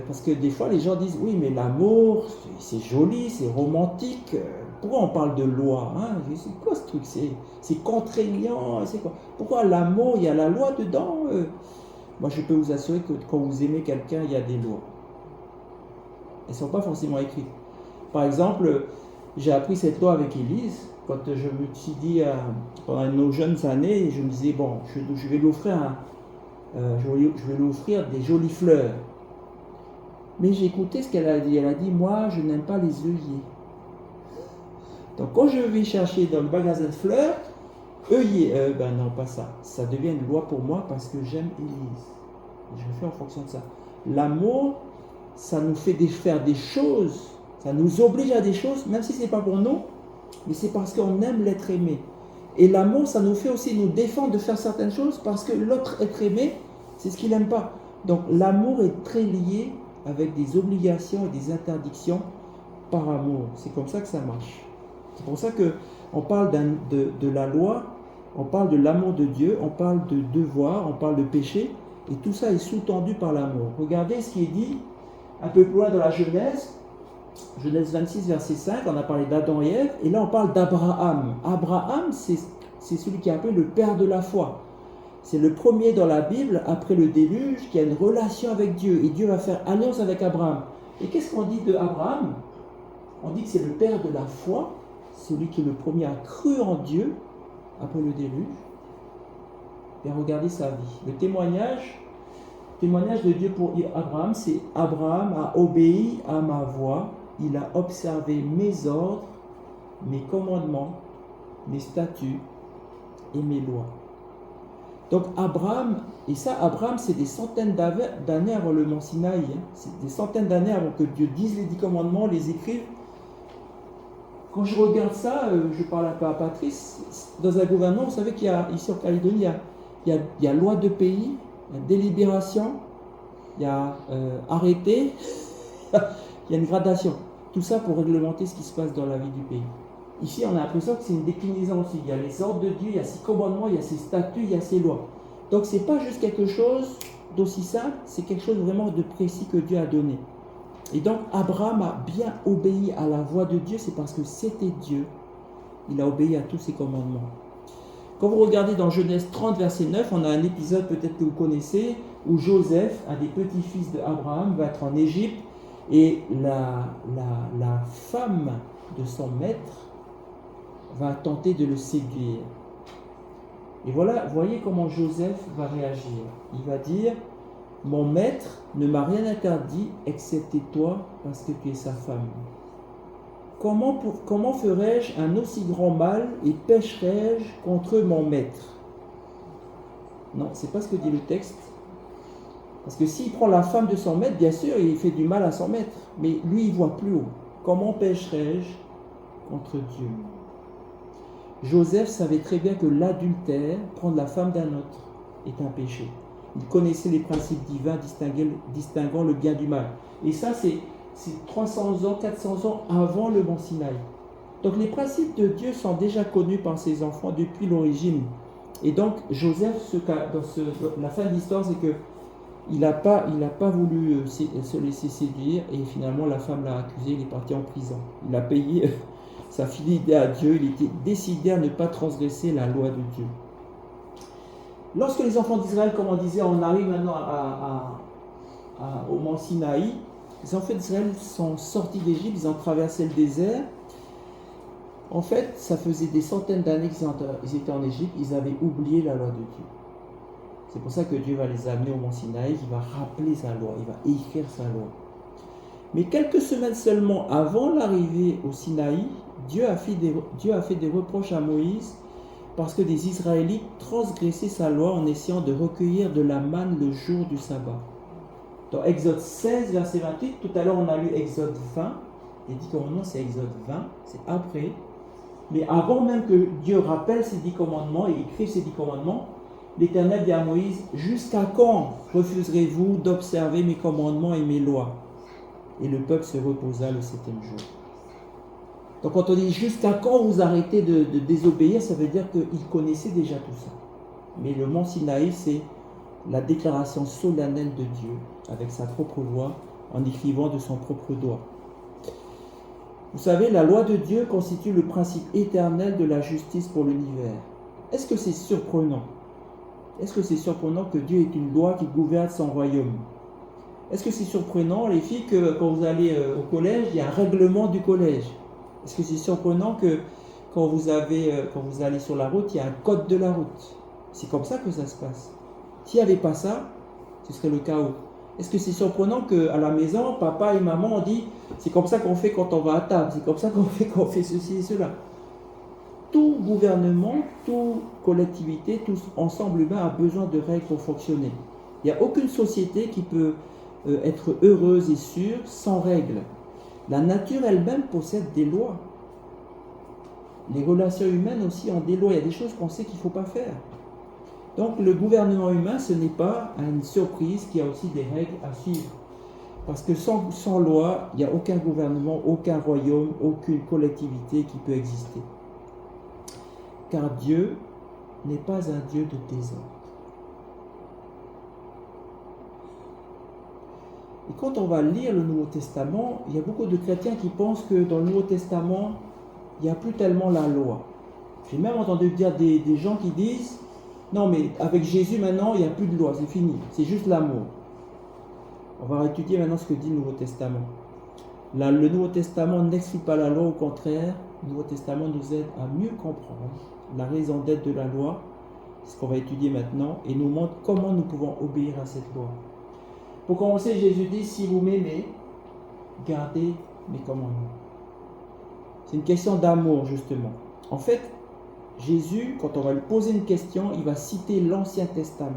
parce que des fois, les gens disent, oui, mais l'amour, c'est joli, c'est romantique. Pourquoi on parle de loi, hein? C'est quoi ce truc? C'est contraignant, c'est quoi? Pourquoi l'amour, il y a la loi dedans? Moi, je peux vous assurer que quand vous aimez quelqu'un, il y a des lois. Elles ne sont pas forcément écrites. Par exemple, j'ai appris cette loi avec Élise, quand je me suis dit, pendant nos jeunes années, je me disais, bon, je vais lui offrir des jolies fleurs. Mais j'ai écouté ce qu'elle a dit. Elle a dit, moi, je n'aime pas les œillets. Donc, quand je vais chercher dans le magasin de fleurs, œillet, ben non, pas ça. Ça devient une loi pour moi parce que j'aime Élise. Et je fais en fonction de ça. L'amour, ça nous fait faire des choses. Ça nous oblige à des choses, même si ce n'est pas pour nous, mais c'est parce qu'on aime l'être aimé. Et l'amour, ça nous fait aussi nous défendre de faire certaines choses parce que l'autre être aimé, c'est ce qu'il n'aime pas. Donc, l'amour est très lié avec des obligations et des interdictions par amour. C'est comme ça que ça marche. C'est pour ça qu'on parle de la loi, on parle de l'amour de Dieu, on parle de devoir, on parle de péché, et tout ça est sous-tendu par l'amour. Regardez ce qui est dit un peu plus loin dans la Genèse 26, verset 5, on a parlé d'Adam et Ève, et là on parle d'Abraham. Abraham, c'est celui qui est appelé le père de la foi. C'est le premier dans la Bible, après le déluge, qui a une relation avec Dieu. Et Dieu va faire alliance avec Abraham. Et qu'est-ce qu'on dit de Abraham? On dit que c'est le père de la foi, celui qui est le premier à cru en Dieu, après le déluge. Et regardez sa vie. Le témoignage de Dieu pour Abraham, c'est Abraham a obéi à ma voix, il a observé mes ordres, mes commandements, mes statuts et mes lois. Donc Abraham, c'est des centaines d'années avant le mont Sinaï, hein. C'est des centaines d'années avant que Dieu dise les 10 commandements, les écrive. Quand je regarde ça, je parle un peu à Patrice, dans un gouvernement, vous savez qu'il y a, ici en Calédonie, il y a loi de pays, il y a délibération, il y a arrêter, il y a une gradation. Tout ça pour réglementer ce qui se passe dans la vie du pays. Ici, on a l'impression que c'est une déclinaison aussi. Il y a les ordres de Dieu, il y a ses commandements, il y a ses statuts, il y a ses lois. Donc, ce n'est pas juste quelque chose d'aussi simple, c'est quelque chose vraiment de précis que Dieu a donné. Et donc, Abraham a bien obéi à la voix de Dieu, c'est parce que c'était Dieu. Il a obéi à tous ses commandements. Quand vous regardez dans Genèse 30, verset 9, on a un épisode peut-être que vous connaissez, où Joseph, un des petits-fils d'Abraham, va être en Égypte, et la femme de son maître va tenter de le séduire. Et voilà, voyez comment Joseph va réagir. Il va dire, mon maître ne m'a rien interdit, excepté toi, parce que tu es sa femme. Comment ferais-je un aussi grand mal et pécherais-je contre mon maître? Non, c'est pas ce que dit le texte. Parce que s'il prend la femme de son maître, bien sûr, il fait du mal à son maître. Mais lui, il voit plus haut. Comment pécherais-je contre Dieu? Joseph savait très bien que l'adultère, prendre la femme d'un autre, est un péché. Il connaissait les principes divins distinguant le bien du mal. Et ça, c'est 300 ans, 400 ans avant le mont Sinaï. Donc les principes de Dieu sont déjà connus par ses enfants depuis l'origine. Et donc Joseph, la fin de l'histoire, c'est que il n'a pas voulu se laisser séduire, et finalement la femme l'a accusé, il est parti en prison. Il a payé sa fidélité à Dieu, il était décidé à ne pas transgresser la loi de Dieu. Lorsque les enfants d'Israël, comme on disait, on arrive maintenant au mont Sinaï, les enfants d'Israël sont sortis d'Égypte, ils ont traversé le désert. En fait, ça faisait des centaines d'années qu'ils étaient en Égypte, ils avaient oublié la loi de Dieu. C'est pour ça que Dieu va les amener au mont Sinaï, il va rappeler sa loi, il va écrire sa loi. Mais quelques semaines seulement avant l'arrivée au Sinaï, Dieu a fait des reproches à Moïse parce que des Israélites transgressaient sa loi en essayant de recueillir de la manne le jour du sabbat. Dans Exode 16, verset 28, tout à l'heure on a lu Exode 20, les 10 commandements c'est Exode 20, c'est après. Mais avant même que Dieu rappelle ces 10 commandements et écrive ces 10 commandements, l'Éternel dit à Moïse, jusqu'à quand refuserez-vous d'observer mes commandements et mes lois? Et le peuple se reposa le 7e jour. Donc quand on dit jusqu'à quand vous arrêtez de désobéir, ça veut dire qu'ils connaissaient déjà tout ça. Mais le mont Sinaï, c'est la déclaration solennelle de Dieu avec sa propre voix en écrivant de son propre doigt. Vous savez, la loi de Dieu constitue le principe éternel de la justice pour l'univers. Est-ce que c'est surprenant? Est-ce que c'est surprenant que Dieu ait une loi qui gouverne son royaume? Est-ce que c'est surprenant, les filles, que quand vous allez au collège, il y a un règlement du collège? Est-ce que c'est surprenant que quand vous allez sur la route, il y a un code de la route? C'est comme ça que ça se passe. S'il n'y avait pas ça, ce serait le chaos. Est-ce que c'est surprenant qu'à la maison, papa et maman ont dit c'est comme ça qu'on fait quand on va à table, c'est comme ça qu'on fait quand on fait ceci et cela? Tout gouvernement, toute collectivité, tout ensemble humain a besoin de règles pour fonctionner. Il n'y a aucune société qui peut être heureuse et sûre sans règles. La nature elle-même possède des lois. Les relations humaines aussi ont des lois. Il y a des choses qu'on sait qu'il ne faut pas faire. Donc le gouvernement humain, ce n'est pas une surprise qu'il y a aussi des règles à suivre. Parce que sans loi, il n'y a aucun gouvernement, aucun royaume, aucune collectivité qui peut exister. Car Dieu n'est pas un Dieu de désordre. Et quand on va lire le Nouveau Testament, il y a beaucoup de chrétiens qui pensent que dans le Nouveau Testament, il n'y a plus tellement la loi. J'ai même entendu dire des gens qui disent non, mais avec Jésus maintenant, il n'y a plus de loi, c'est fini, c'est juste l'amour. On va étudier maintenant ce que dit le Nouveau Testament. Le Nouveau Testament n'exclut pas la loi, au contraire, le Nouveau Testament nous aide à mieux comprendre la raison d'être de la loi, ce qu'on va étudier maintenant, et nous montre comment nous pouvons obéir à cette loi. Pour commencer, Jésus dit, si vous m'aimez, gardez mes commandements. C'est une question d'amour, justement. En fait, Jésus, quand on va lui poser une question, il va citer l'Ancien Testament.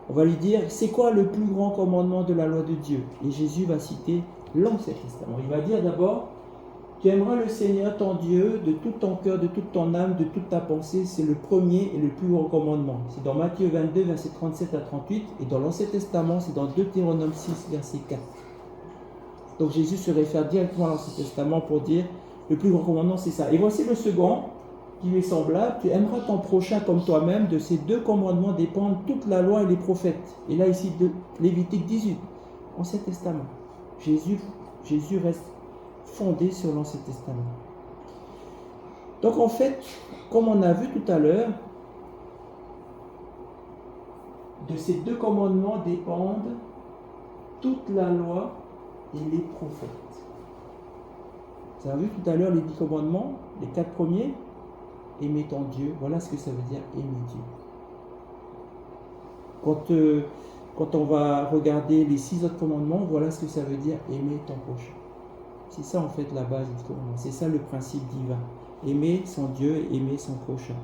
On va lui dire, c'est quoi le plus grand commandement de la loi de Dieu? Et Jésus va citer l'Ancien Testament. Il va dire d'abord, Tu aimeras le Seigneur ton Dieu de tout ton cœur, de toute ton âme, de toute ta pensée. C'est le premier et le plus grand commandement. C'est dans Matthieu 22, versets 37 à 38. Et dans l'Ancien Testament, c'est dans Deutéronome 6, verset 4. Donc Jésus se réfère directement à l'Ancien Testament pour dire le plus grand commandement, c'est ça. Et voici le second, qui lui est semblable. Tu aimeras ton prochain comme toi-même. De ces deux commandements dépendent toute la loi et les prophètes. Et là, ici, de Lévitique 18, Ancien Testament. Jésus reste fondé sur l'Ancien Testament. Donc en fait, comme on a vu tout à l'heure, de ces deux commandements dépendent toute la loi et les prophètes. Vous avez vu tout à l'heure les 10 commandements, les 4 premiers, aimer ton Dieu, voilà ce que ça veut dire aimer Dieu. Quand on va regarder les 6 autres commandements, voilà ce que ça veut dire aimer ton prochain. C'est ça en fait la base du commandement, c'est ça le principe divin. Aimer son Dieu et aimer son prochain.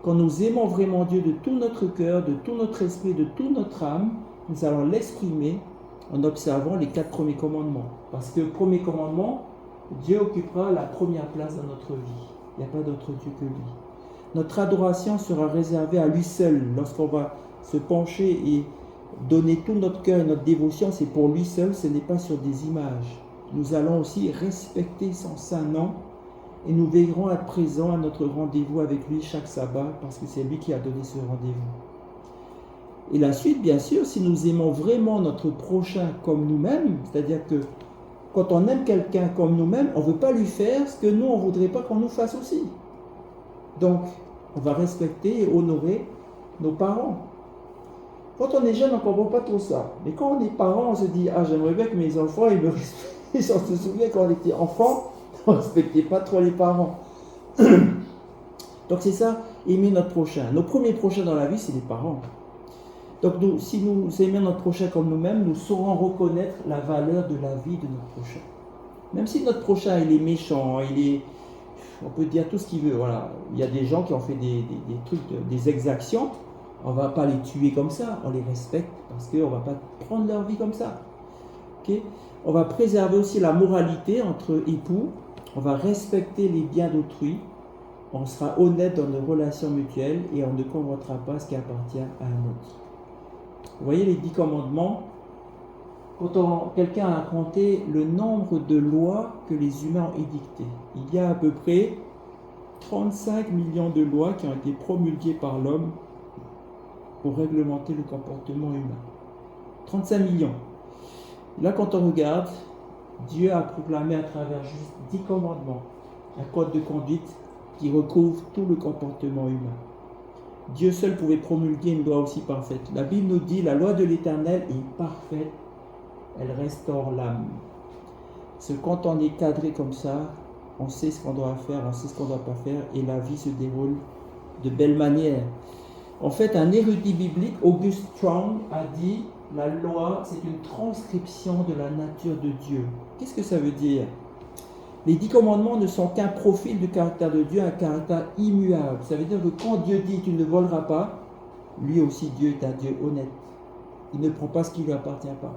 Quand nous aimons vraiment Dieu de tout notre cœur, de tout notre esprit, de toute notre âme, nous allons l'exprimer en observant les 4 premiers commandements. Parce que premier commandement, Dieu occupera la première place dans notre vie. Il n'y a pas d'autre Dieu que lui. Notre adoration sera réservée à lui seul. Lorsqu'on va se pencher et donner tout notre cœur et notre dévotion, c'est pour lui seul, ce n'est pas sur des images. Nous allons aussi respecter son saint nom et nous veillerons à être présents à notre rendez-vous avec lui chaque sabbat parce que c'est lui qui a donné ce rendez-vous. Et la suite, bien sûr, si nous aimons vraiment notre prochain comme nous-mêmes, c'est-à-dire que quand on aime quelqu'un comme nous-mêmes, on ne veut pas lui faire ce que nous, on ne voudrait pas qu'on nous fasse aussi. Donc, on va respecter et honorer nos parents. Quand on est jeune, on ne comprend pas trop ça. Mais quand on est parent, on se dit « Ah, j'aimerais bien que mes enfants, ils me respectent. » On se souvient quand on était enfant, on ne respectait pas trop les parents. Donc c'est ça, aimer notre prochain. Nos premiers prochains dans la vie, c'est les parents. Donc si nous aimons notre prochain comme nous-mêmes, nous saurons reconnaître la valeur de la vie de notre prochain. Même si notre prochain, il est méchant, on peut dire tout ce qu'il veut. Voilà. Il y a des gens qui ont fait des trucs, des exactions. On ne va pas les tuer comme ça, on les respecte parce qu'on ne va pas prendre leur vie comme ça. Okay? On va préserver aussi la moralité entre époux, on va respecter les biens d'autrui, on sera honnête dans nos relations mutuelles et on ne convoitera pas ce qui appartient à un autre. Vous voyez les 10 commandements, quand quelqu'un a compté le nombre de lois que les humains ont édictées, il y a à peu près 35 millions de lois qui ont été promulguées par l'homme pour réglementer le comportement humain. 35 millions. Là, quand on regarde, Dieu a proclamé à travers juste 10 commandements un code de conduite qui recouvre tout le comportement humain. Dieu seul pouvait promulguer une loi aussi parfaite. La Bible nous dit, la loi de l'Éternel est parfaite, elle restaure l'âme. Parce que quand on est cadré comme ça, on sait ce qu'on doit faire, on sait ce qu'on ne doit pas faire, et la vie se déroule de belle manière. En fait, un érudit biblique, August Strong, a dit la loi, c'est une transcription de la nature de Dieu. Qu'est-ce que ça veut dire? Les 10 commandements ne sont qu'un profil du caractère de Dieu, un caractère immuable. Ça veut dire que quand Dieu dit tu ne voleras pas, lui aussi Dieu est un Dieu honnête. Il ne prend pas ce qui ne lui appartient pas.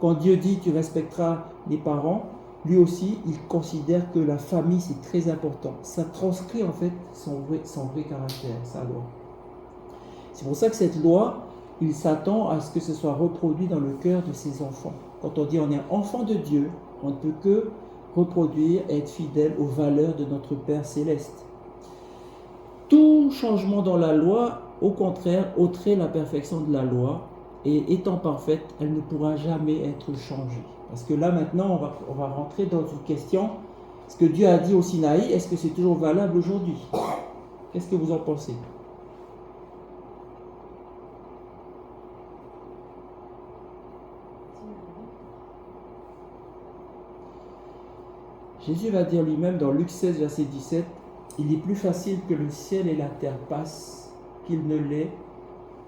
Quand Dieu dit tu respecteras les parents, lui aussi il considère que la famille c'est très important. Ça transcrit en fait son vrai caractère, sa loi. C'est pour ça que cette loi, il s'attend à ce que ce soit reproduit dans le cœur de ses enfants. Quand on dit on est enfant de Dieu, on ne peut que reproduire et être fidèle aux valeurs de notre Père Céleste. Tout changement dans la loi, au contraire, ôterait la perfection de la loi, et étant parfaite, elle ne pourra jamais être changée. Parce que là maintenant, on va rentrer dans une question, ce que Dieu a dit au Sinaï, est-ce que c'est toujours valable aujourd'hui? Qu'est-ce que vous en pensez? Jésus va dire lui-même dans Luc 16, verset 17, « Il est plus facile que le ciel et la terre passent, qu'il ne l'est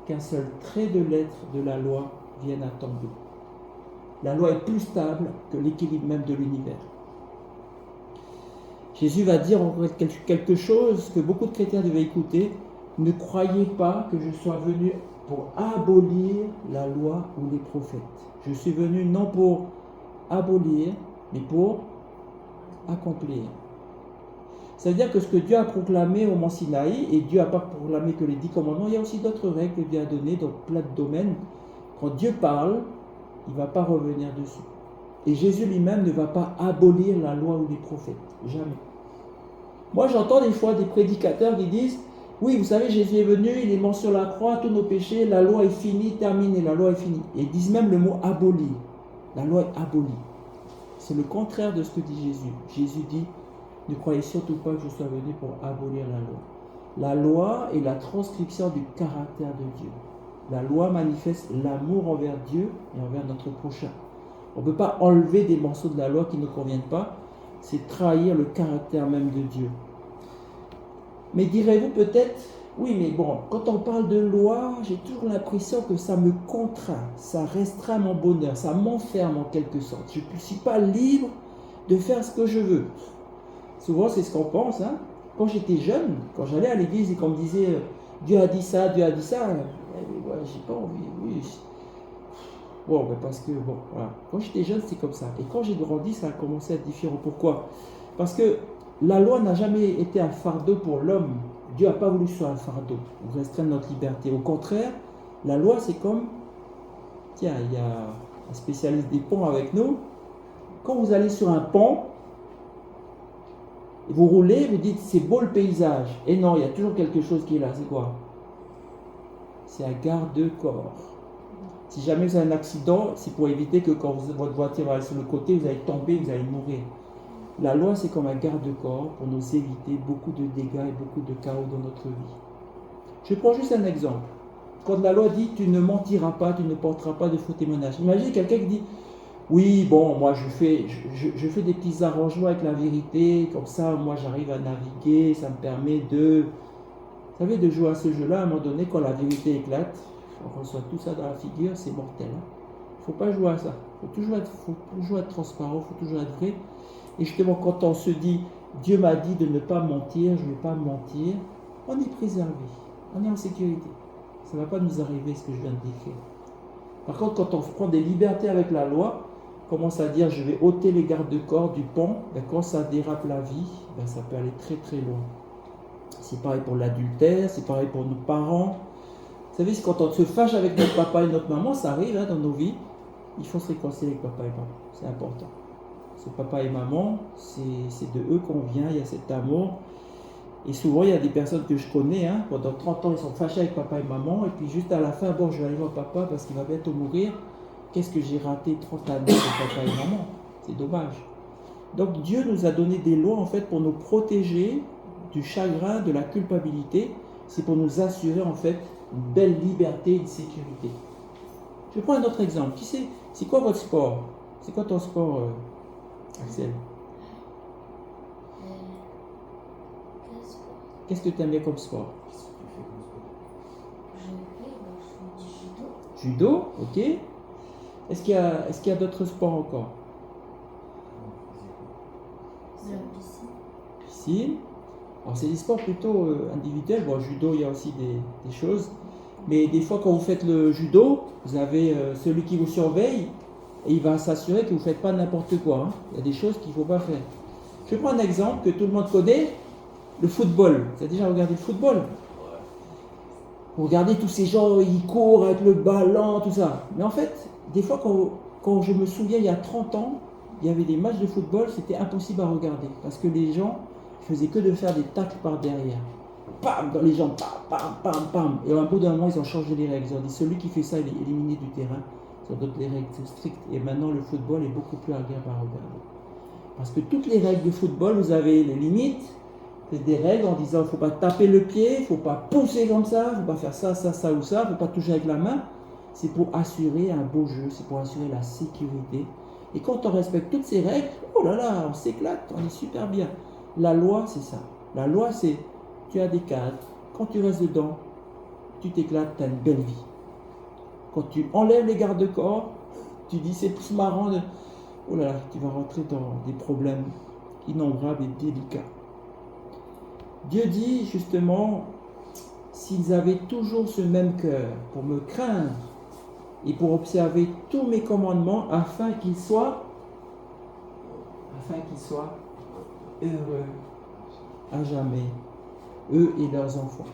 qu'un seul trait de lettre de la loi vienne à tomber. » La loi est plus stable que l'équilibre même de l'univers. Jésus va dire encore quelque chose que beaucoup de chrétiens devaient écouter, « Ne croyez pas que je sois venu pour abolir la loi ou les prophètes. Je suis venu non pour abolir, mais pour accomplir. Ça veut dire que ce que Dieu a proclamé au mont Sinaï, et Dieu n'a pas proclamé que les 10 commandements, il y a aussi d'autres règles que Dieu a données dans plein de domaines. Quand Dieu parle, il ne va pas revenir dessus. Et Jésus lui-même ne va pas abolir la loi ou les prophètes. Jamais. Moi, j'entends des fois des prédicateurs qui disent « Oui, vous savez, Jésus est venu, il est mort sur la croix, tous nos péchés, la loi est finie, terminée, la loi est finie. » Et ils disent même le mot « abolir ». La loi est abolie. C'est le contraire de ce que dit Jésus. Jésus dit « Ne croyez surtout pas que je sois venu pour abolir la loi. » La loi est la transcription du caractère de Dieu. La loi manifeste l'amour envers Dieu et envers notre prochain. On ne peut pas enlever des morceaux de la loi qui ne conviennent pas. C'est trahir le caractère même de Dieu. Mais direz-vous peut-être, oui, mais bon, quand on parle de loi, j'ai toujours l'impression que ça me contraint, ça restreint mon bonheur, ça m'enferme en quelque sorte. Je ne suis pas libre de faire ce que je veux. Souvent, c'est ce qu'on pense. Hein. Quand j'étais jeune, quand j'allais à l'église et qu'on me disait Dieu a dit ça, j'ai pas envie. Oui. Bon, parce que, bon, voilà. Quand j'étais jeune, c'était comme ça. Et quand j'ai grandi, ça a commencé à être différent. Pourquoi? Parce que la loi n'a jamais été un fardeau pour l'homme. Dieu n'a pas voulu que ce soit un fardeau pour restreindre notre liberté. Au contraire, la loi, c'est comme... Tiens, il y a un spécialiste des ponts avec nous. Quand vous allez sur un pont, vous roulez, vous dites, c'est beau le paysage. Et non, il y a toujours quelque chose qui est là. C'est quoi? C'est un garde-corps. Si jamais vous avez un accident, c'est pour éviter que quand votre voiture va aller sur le côté, vous allez tomber, vous allez mourir. La loi, c'est comme un garde-corps pour nous éviter beaucoup de dégâts et beaucoup de chaos dans notre vie. Je prends juste un exemple. Quand la loi dit « tu ne mentiras pas, tu ne porteras pas de faux témoignages », imaginez quelqu'un qui dit « oui, bon, moi je fais des petits arrangements avec la vérité, comme ça, moi j'arrive à naviguer, ça me permet de... » Vous savez, de jouer à ce jeu-là, à un moment donné, quand la vérité éclate, on reçoit tout ça dans la figure, c'est mortel. Il ne faut pas jouer à ça. Il faut toujours être transparent, il faut toujours être vrai. Et justement, quand on se dit, Dieu m'a dit de ne pas mentir, je ne vais pas mentir, on est préservé, on est en sécurité. Ça ne va pas nous arriver ce que je viens de décrire. Par contre, quand on prend des libertés avec la loi, commence à dire, je vais ôter les garde-corps du pont, ben, quand ça dérape la vie, ben, ça peut aller très très loin. C'est pareil pour l'adultère, c'est pareil pour nos parents. Vous savez, quand on se fâche avec notre papa et notre maman, ça arrive dans nos vies, il faut se réconcilier avec papa et maman, c'est important. C'est papa et maman, c'est de eux qu'on vient, il y a cet amour. Et souvent, il y a des personnes que je connais, pendant 30 ans, ils sont fâchés avec papa et maman, et puis juste à la fin, bon, je vais aller voir papa parce qu'il va bientôt mourir. Qu'est-ce que j'ai raté 30 années avec papa et maman? C'est dommage. Donc Dieu nous a donné des lois en fait pour nous protéger du chagrin, de la culpabilité. C'est pour nous assurer en fait une belle liberté et une sécurité. Je prends un autre exemple. Qui c'est quoi votre sport? C'est quoi ton sport, Axel? Qu'est-ce que tu aimes bien comme sport? Je fais du judo. Judo, ok. Est-ce qu'il y a d'autres sports encore? La piscine. Piscine. Alors c'est des sports plutôt individuels. Bon, judo, il y a aussi des choses. Mais des fois, quand vous faites le judo, vous avez celui qui vous surveille et il va s'assurer que vous ne faites pas n'importe quoi. Il y a des choses qu'il ne faut pas faire. Je prends un exemple que tout le monde connaît, le football. Vous avez déjà regardé le football? Vous regardez tous ces gens, ils courent avec le ballon, tout ça. Mais en fait, des fois, quand je me souviens, il y a 30 ans, il y avait des matchs de football, c'était impossible à regarder. Parce que les gens ne faisaient que de faire des tacles par derrière. Pam, dans les jambes, pam, pam, pam, pam. Et au bout d'un moment, ils ont changé les règles. Ils ont dit, celui qui fait ça, il est éliminé du terrain. Ils ont d'autres les règles strictes. Et maintenant, le football est beaucoup plus agréable à regarder. Parce que toutes les règles de football, vous avez les limites. C'est des règles en disant, il ne faut pas taper le pied, il ne faut pas pousser comme ça, il ne faut pas faire ça, ça, ça ou ça, il ne faut pas toucher avec la main. C'est pour assurer un beau jeu, c'est pour assurer la sécurité. Et quand on respecte toutes ces règles, oh là là, on s'éclate, on est super bien. La loi, c'est ça. La loi, c'est, tu as des cadres. Quand tu restes dedans, tu t'éclates, tu as une belle vie. Quand tu enlèves les garde-corps, tu dis, c'est plus marrant, oh là là, tu vas rentrer dans des problèmes innombrables et délicats. Dieu dit justement, s'ils avaient toujours ce même cœur pour me craindre et pour observer tous mes commandements afin qu'ils soient heureux à jamais, eux et leurs enfants.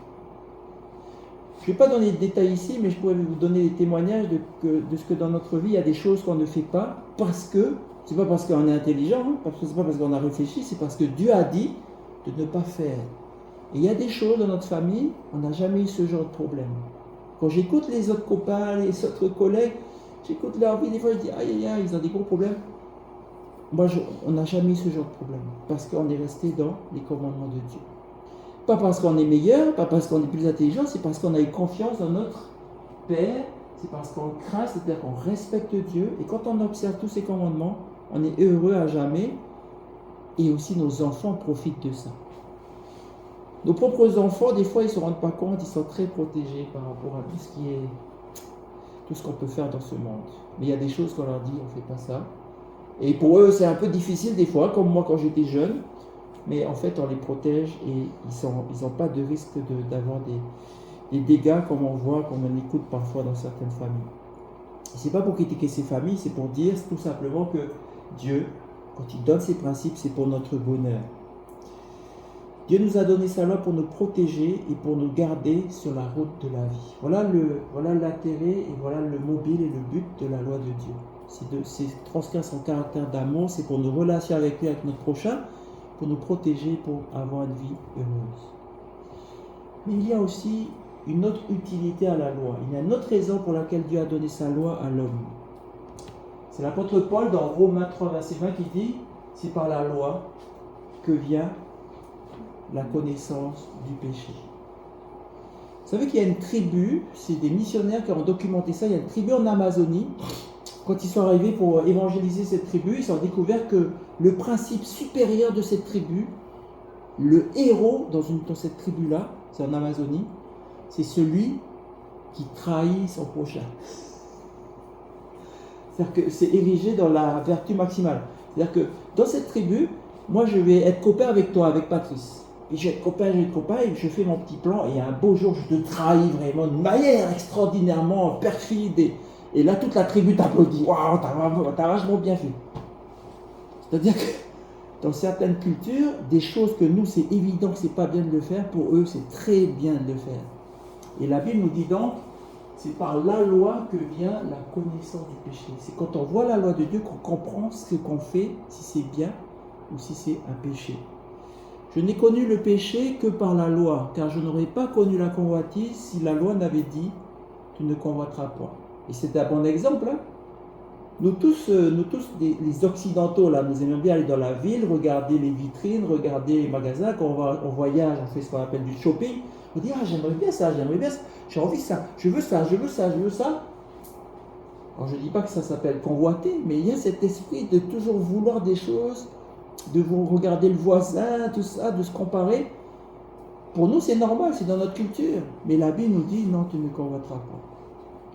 Je ne vais pas donner de détails ici, mais je pourrais vous donner des témoignages de ce que dans notre vie, il y a des choses qu'on ne fait pas parce que, c'est pas parce qu'on est intelligent, hein, c'est pas parce qu'on a réfléchi, c'est parce que Dieu a dit de ne pas faire. Et il y a des choses dans notre famille, on n'a jamais eu ce genre de problème. Quand j'écoute les autres copains, les autres collègues, j'écoute leur vie, des fois je dis aïe aïe aïe, ils ont des gros problèmes. Moi, on n'a jamais eu ce genre de problème parce qu'on est resté dans les commandements de Dieu. Pas parce qu'on est meilleur, pas parce qu'on est plus intelligent, c'est parce qu'on a eu confiance dans notre Père, c'est parce qu'on craint, c'est-à-dire qu'on respecte Dieu. Et quand on observe tous ces commandements, on est heureux à jamais. Et aussi nos enfants profitent de ça. Nos propres enfants, des fois, ils ne se rendent pas compte, ils sont très protégés par rapport à tout ce qu'on peut faire dans ce monde. Mais il y a des choses qu'on leur dit, on ne fait pas ça. Et pour eux, c'est un peu difficile des fois, comme moi quand j'étais jeune. Mais en fait, on les protège et ils n'ont pas de risque d'avoir des dégâts comme on voit, comme on écoute parfois dans certaines familles. Ce n'est pas pour critiquer ces familles, c'est pour dire tout simplement que Dieu, quand il donne ses principes, c'est pour notre bonheur. Dieu nous a donné sa loi pour nous protéger et pour nous garder sur la route de la vie. Voilà l'intérêt et voilà le mobile et le but de la loi de Dieu. C'est transcrire son caractère d'amour, c'est pour nous relations avec lui, avec notre prochain, pour nous protéger, pour avoir une vie heureuse. Mais il y a aussi une autre utilité à la loi. Il y a une autre raison pour laquelle Dieu a donné sa loi à l'homme. C'est l'apôtre Paul dans Romains 3, verset 20 qui dit « C'est par la loi que vient la connaissance du péché. » Vous savez qu'il y a une tribu, c'est des missionnaires qui ont documenté ça, il y a une tribu en Amazonie. Quand ils sont arrivés pour évangéliser cette tribu, ils ont découvert que le principe supérieur de cette tribu, le héros dans cette tribu-là, c'est en Amazonie, c'est celui qui trahit son prochain. C'est-à-dire que c'est érigé dans la vertu maximale. C'est-à-dire que dans cette tribu, moi je vais être copain avec toi, avec Patrice. Et je vais être copain, et je fais mon petit plan, et un beau jour je te trahis vraiment d'une manière extraordinairement perfide. Et là toute la tribu t'applaudit. Waouh, t'as vachement bien fait. C'est-à-dire que dans certaines cultures, des choses que nous c'est évident que c'est pas bien de le faire, pour eux c'est très bien de le faire. Et la Bible nous dit donc, c'est par la loi que vient la connaissance du péché. C'est quand on voit la loi de Dieu qu'on comprend ce qu'on fait, si c'est bien ou si c'est un péché. Je n'ai connu le péché que par la loi, car je n'aurais pas connu la convoitise si la loi n'avait dit « tu ne convoiteras point ». Et c'est un bon exemple. Hein. Nous tous les Occidentaux, là, nous aimons bien aller dans la ville, regarder les vitrines, regarder les magasins. Quand on voyage, on fait ce qu'on appelle du shopping. On dit « ah, j'aimerais bien ça, j'ai envie de ça, je veux ça, je veux ça, je veux ça ». Alors je ne dis pas que ça s'appelle convoiter, mais il y a cet esprit de toujours vouloir des choses, de vous regarder le voisin, tout ça, de se comparer. Pour nous, c'est normal, c'est dans notre culture. Mais la Bible nous dit, non, tu ne convoiteras pas.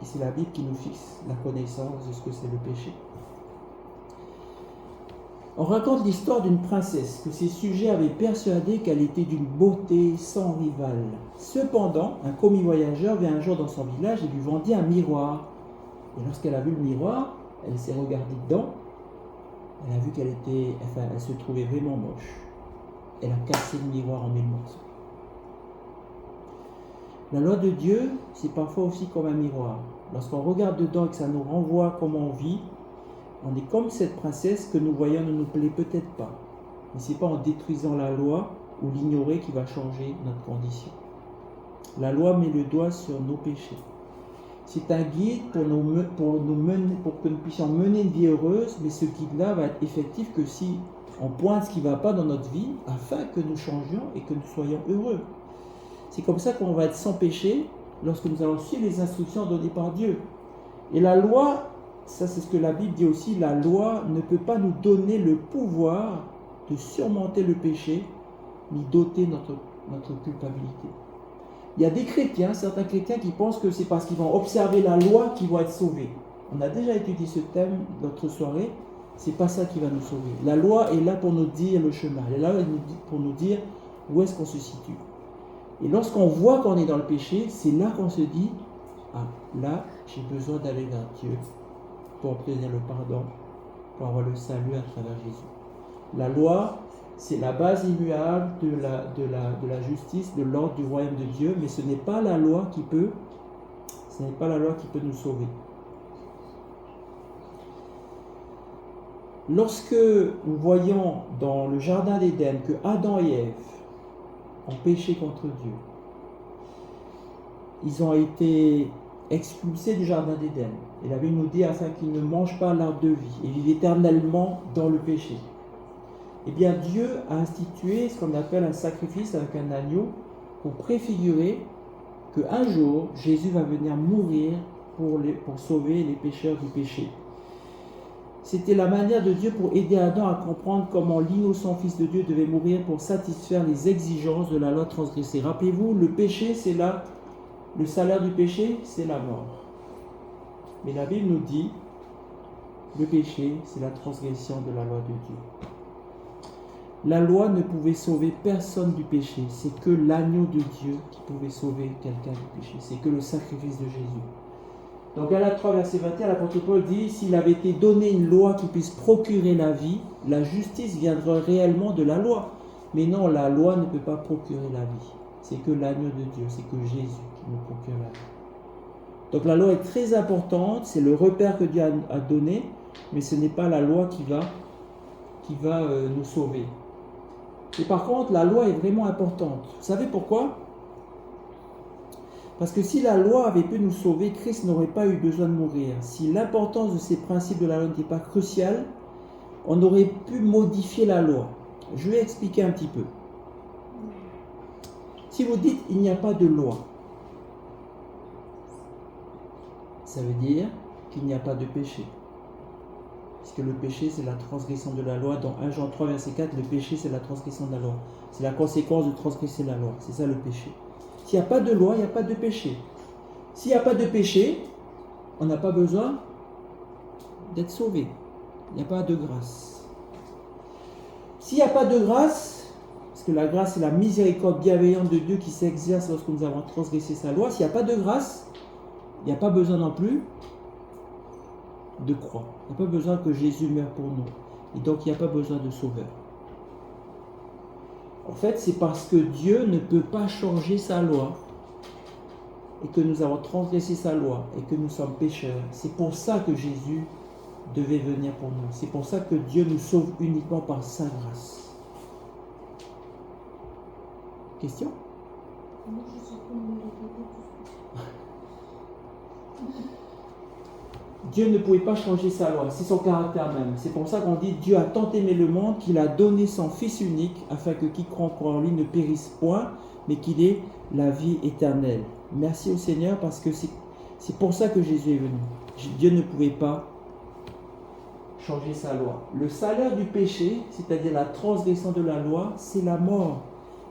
Et c'est la Bible qui nous fixe la connaissance de ce que c'est le péché. On raconte l'histoire d'une princesse que ses sujets avaient persuadé qu'elle était d'une beauté sans rival. Cependant, un commis voyageur vint un jour dans son village et lui vendit un miroir. Et lorsqu'elle a vu le miroir, elle s'est regardée dedans. Elle a vu elle se trouvait vraiment moche. Elle a cassé le miroir en 1000 morceaux. La loi de Dieu, c'est parfois aussi comme un miroir. Lorsqu'on regarde dedans et que ça nous renvoie comment on vit, on est comme cette princesse que nous voyons ne nous plaît peut-être pas. Mais ce n'est pas en détruisant la loi ou l'ignorer qui va changer notre condition. La loi met le doigt sur nos péchés. C'est un guide pour que nous puissions mener une vie heureuse, mais ce guide-là va être effectif que si on pointe ce qui ne va pas dans notre vie, afin que nous changions et que nous soyons heureux. C'est comme ça qu'on va être sans péché lorsque nous allons suivre les instructions données par Dieu. Et la loi, ça c'est ce que la Bible dit aussi, la loi ne peut pas nous donner le pouvoir de surmonter le péché, ni d'ôter notre culpabilité. Il y a des chrétiens, certains chrétiens qui pensent que c'est parce qu'ils vont observer la loi qu'ils vont être sauvés. On a déjà étudié ce thème l'autre soirée, c'est pas ça qui va nous sauver. La loi est là pour nous dire le chemin, elle est là pour nous dire où est-ce qu'on se situe. Et lorsqu'on voit qu'on est dans le péché, c'est là qu'on se dit « Ah, là, j'ai besoin d'aller vers Dieu pour obtenir le pardon, pour avoir le salut à travers Jésus. » La loi, c'est la base immuable de la justice, de l'ordre du royaume de Dieu, mais ce n'est pas la loi qui peut nous sauver. Lorsque nous voyons dans le jardin d'Éden que Adam et Ève ont péché contre Dieu, ils ont été expulsés du jardin d'Éden. Et la Bible nous dit afin qu'ils ne mangent pas l'arbre de vie et vivent éternellement dans le péché. Eh bien, Dieu a institué ce qu'on appelle un sacrifice avec un agneau pour préfigurer qu'un jour, Jésus va venir mourir pour sauver les pécheurs du péché. C'était la manière de Dieu pour aider Adam à comprendre comment l'innocent Fils de Dieu devait mourir pour satisfaire les exigences de la loi transgressée. Rappelez-vous, le péché, c'est le salaire du péché, c'est la mort. Mais la Bible nous dit, le péché, c'est la transgression de la loi de Dieu. La loi ne pouvait sauver personne du péché. C'est que l'agneau de Dieu qui pouvait sauver quelqu'un du péché. C'est que le sacrifice de Jésus. Donc Galates 3, verset 21, l'apôtre Paul dit, s'il avait été donné une loi qui puisse procurer la vie, la justice viendrait réellement de la loi. Mais non, la loi ne peut pas procurer la vie. C'est que l'agneau de Dieu, c'est que Jésus qui nous procure la vie. Donc la loi est très importante, c'est le repère que Dieu a donné, mais ce n'est pas la loi qui va nous sauver. Et par contre, la loi est vraiment importante. Vous savez pourquoi ? Parce que si la loi avait pu nous sauver, Christ n'aurait pas eu besoin de mourir. Si l'importance de ces principes de la loi n'était pas cruciale, on aurait pu modifier la loi. Je vais expliquer un petit peu. Si vous dites il n'y a pas de loi, ça veut dire qu'il n'y a pas de péché. Parce que le péché, c'est la transgression de la loi. Dans 1 Jean 3, verset 4, le péché, c'est la transgression de la loi. C'est la conséquence de transgresser la loi. C'est ça le péché. S'il n'y a pas de loi, il n'y a pas de péché. S'il n'y a pas de péché, on n'a pas besoin d'être sauvé. Il n'y a pas de grâce. S'il n'y a pas de grâce, parce que la grâce, c'est la miséricorde bienveillante de Dieu qui s'exerce lorsque nous avons transgressé sa loi. S'il n'y a pas de grâce, il n'y a pas besoin non plus de croix. Il n'y a pas besoin que Jésus meure pour nous. Et donc, il n'y a pas besoin de sauveur. En fait, c'est parce que Dieu ne peut pas changer sa loi et que nous avons transgressé sa loi et que nous sommes pécheurs. C'est pour ça que Jésus devait venir pour nous. C'est pour ça que Dieu nous sauve uniquement par sa grâce. Question ? Moi, je sais pas me répéter tout ça. Dieu ne pouvait pas changer sa loi, c'est son caractère même. C'est pour ça qu'on dit Dieu a tant aimé le monde qu'il a donné son Fils unique afin que quiconque croit en lui ne périsse point, mais qu'il ait la vie éternelle. Merci au Seigneur parce que c'est pour ça que Jésus est venu. Dieu ne pouvait pas changer sa loi. Le salaire du péché, c'est-à-dire la transgression de la loi, c'est la mort.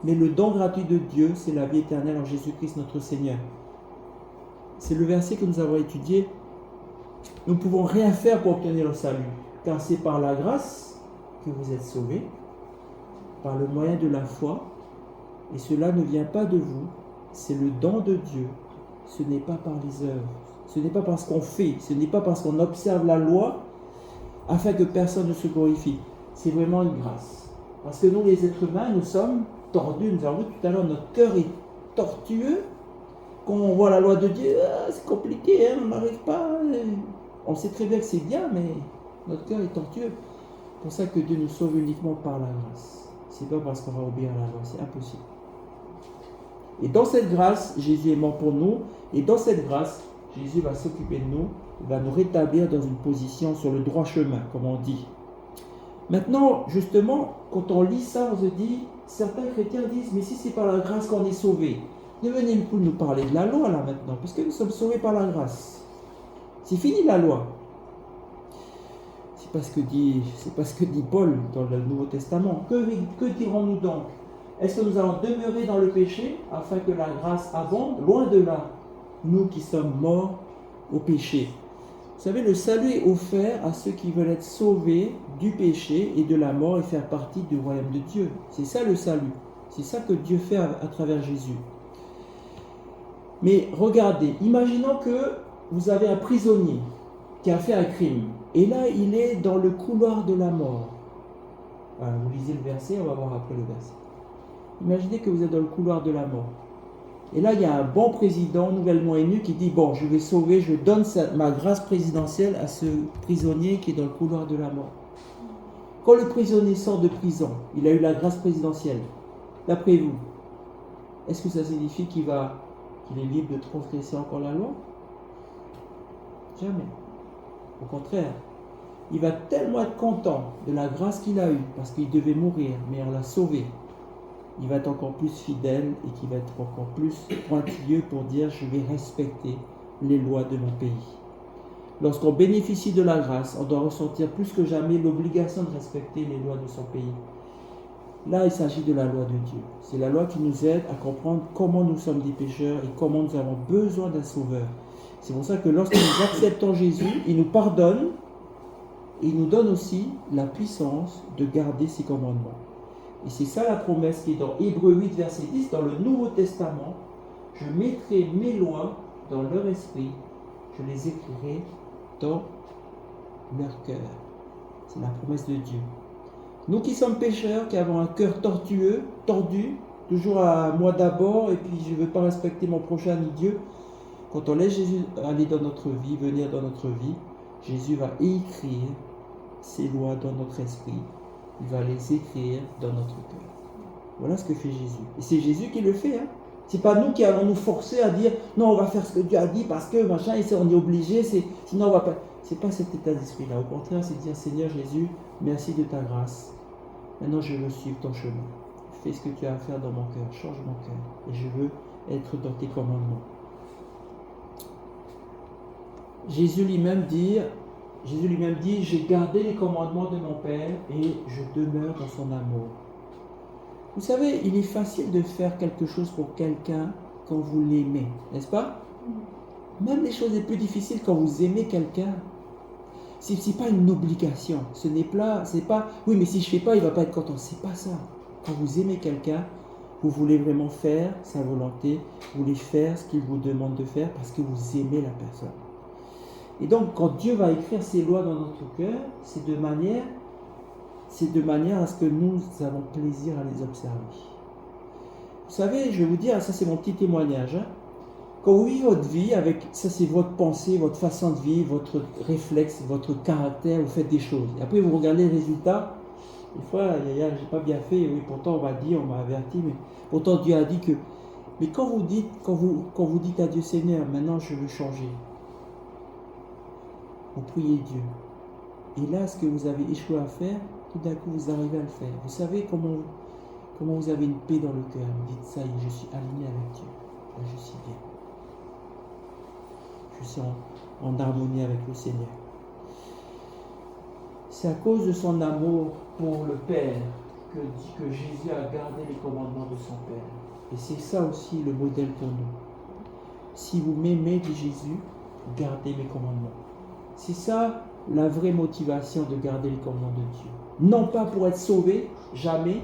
Mais le don gratuit de Dieu, c'est la vie éternelle en Jésus-Christ notre Seigneur. C'est le verset que nous avons étudié. Nous ne pouvons rien faire pour obtenir le salut, car c'est par la grâce que vous êtes sauvés, par le moyen de la foi, et cela ne vient pas de vous, c'est le don de Dieu, ce n'est pas par les œuvres, ce n'est pas parce qu'on fait, ce n'est pas parce qu'on observe la loi, afin que personne ne se glorifie, c'est vraiment une grâce. Parce que nous les êtres humains, nous sommes tordus, nous avons vu tout à l'heure, notre cœur est tortueux. Quand on voit la loi de Dieu, c'est compliqué, on n'arrive pas. On sait très bien que c'est bien, mais notre cœur est tortueux. C'est pour ça que Dieu nous sauve uniquement par la grâce. C'est pas parce qu'on va obéir à la loi, c'est impossible. Et dans cette grâce, Jésus est mort pour nous. Et dans cette grâce, Jésus va s'occuper de nous, il va nous rétablir dans une position sur le droit chemin, comme on dit. Maintenant, justement, quand on lit ça, on se dit, certains chrétiens disent, mais si c'est par la grâce qu'on est sauvé, ne venez plus nous parler de la loi là maintenant, puisque nous sommes sauvés par la grâce. C'est fini la loi. C'est pas ce que dit Paul dans le Nouveau Testament. Que dirons-nous donc? Est-ce que nous allons demeurer dans le péché afin que la grâce abonde? Loin de là, nous qui sommes morts au péché. Vous savez, le salut est offert à ceux qui veulent être sauvés du péché et de la mort et faire partie du royaume de Dieu. C'est ça le salut. C'est ça que Dieu fait à travers Jésus. Mais regardez, imaginons que vous avez un prisonnier qui a fait un crime. Et là, il est dans le couloir de la mort. Voilà, vous lisez le verset, on va voir après le verset. Imaginez que vous êtes dans le couloir de la mort. Et là, il y a un bon président nouvellement élu qui dit, bon, je vais sauver, je donne ma grâce présidentielle à ce prisonnier qui est dans le couloir de la mort. Quand le prisonnier sort de prison, il a eu la grâce présidentielle. D'après vous, est-ce que ça signifie qu'il est libre de transgresser encore la loi? Jamais. Au contraire, il va tellement être content de la grâce qu'il a eue, parce qu'il devait mourir, mais on l'a sauvé. Il va être encore plus fidèle et qu'il va être encore plus pointilleux pour dire, je vais respecter les lois de mon pays. Lorsqu'on bénéficie de la grâce, on doit ressentir plus que jamais l'obligation de respecter les lois de son pays. Là, il s'agit de la loi de Dieu. C'est la loi qui nous aide à comprendre comment nous sommes des pécheurs et comment nous avons besoin d'un sauveur. C'est pour ça que lorsque nous acceptons Jésus, il nous pardonne et il nous donne aussi la puissance de garder ses commandements. Et c'est ça la promesse qui est dans Hébreux 8, verset 10, dans le Nouveau Testament. Je mettrai mes lois dans leur esprit, je les écrirai dans leur cœur. C'est la promesse de Dieu. Nous qui sommes pécheurs, qui avons un cœur tordu, toujours à moi d'abord, et puis je ne veux pas respecter mon prochain ni Dieu, quand on laisse Jésus aller dans notre vie, venir dans notre vie, Jésus va écrire ses lois dans notre esprit. Il va les écrire dans notre cœur. Voilà ce que fait Jésus. Et c'est Jésus qui le fait. Ce n'est pas nous qui allons nous forcer à dire non, on va faire ce que Dieu a dit parce que machin, on est obligé, sinon on va pas. Ce n'est pas cet état d'esprit-là. Au contraire, c'est dire Seigneur Jésus, merci de ta grâce. Maintenant, je veux suivre ton chemin. Fais ce que tu as à faire dans mon cœur. Change mon cœur. Et je veux être dans tes commandements. Jésus lui-même dit, j'ai gardé les commandements de mon Père et je demeure dans son amour. Vous savez, il est facile de faire quelque chose pour quelqu'un quand vous l'aimez, n'est-ce pas? Même les choses les plus difficiles quand vous aimez quelqu'un, ce n'est pas une obligation. C'est pas, oui, mais si je ne fais pas, il ne va pas être content. C'est pas ça. Quand vous aimez quelqu'un, vous voulez vraiment faire sa volonté, vous voulez faire ce qu'il vous demande de faire parce que vous aimez la personne. Et donc, quand Dieu va écrire ses lois dans notre cœur, c'est de manière à ce que nous avons plaisir à les observer. Vous savez, je vais vous dire, ça c'est mon petit témoignage. Quand vous vivez votre vie, ça c'est votre pensée, votre façon de vivre, votre réflexe, votre caractère, vous faites des choses. Et après vous regardez les résultats, des fois, j'ai pas bien fait, oui, pourtant on m'a dit, on m'a averti, mais pourtant Dieu a dit que... Mais quand vous dites à Dieu, Seigneur, maintenant je veux changer, vous priez Dieu. Et là, ce que vous avez échoué à faire, tout d'un coup, vous arrivez à le faire. Vous savez comment vous avez une paix dans le cœur. Vous dites, ça y est, je suis aligné avec Dieu. Là, je suis bien. Je suis en harmonie avec le Seigneur. C'est à cause de son amour pour le Père que Jésus a gardé les commandements de son Père. Et c'est ça aussi le modèle pour nous. Si vous m'aimez, dit Jésus, gardez mes commandements. C'est ça la vraie motivation de garder les commandements de Dieu. Non pas pour être sauvé, jamais.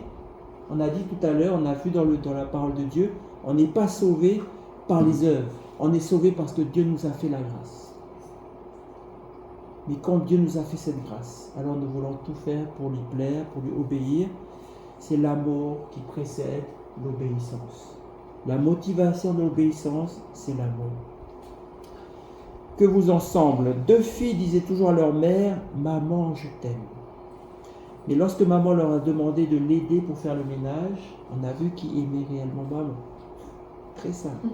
On a dit tout à l'heure, on a vu dans la parole de Dieu, on n'est pas sauvé par les œuvres. On est sauvé parce que Dieu nous a fait la grâce. Mais quand Dieu nous a fait cette grâce, alors nous voulons tout faire pour lui plaire, pour lui obéir. C'est l'amour qui précède l'obéissance. La motivation de l'obéissance, c'est l'amour. Que vous ensemble, 2 filles disaient toujours à leur mère, « Maman, je t'aime ». Mais lorsque maman leur a demandé de l'aider pour faire le ménage, on a vu qui aimait réellement maman. Très simple.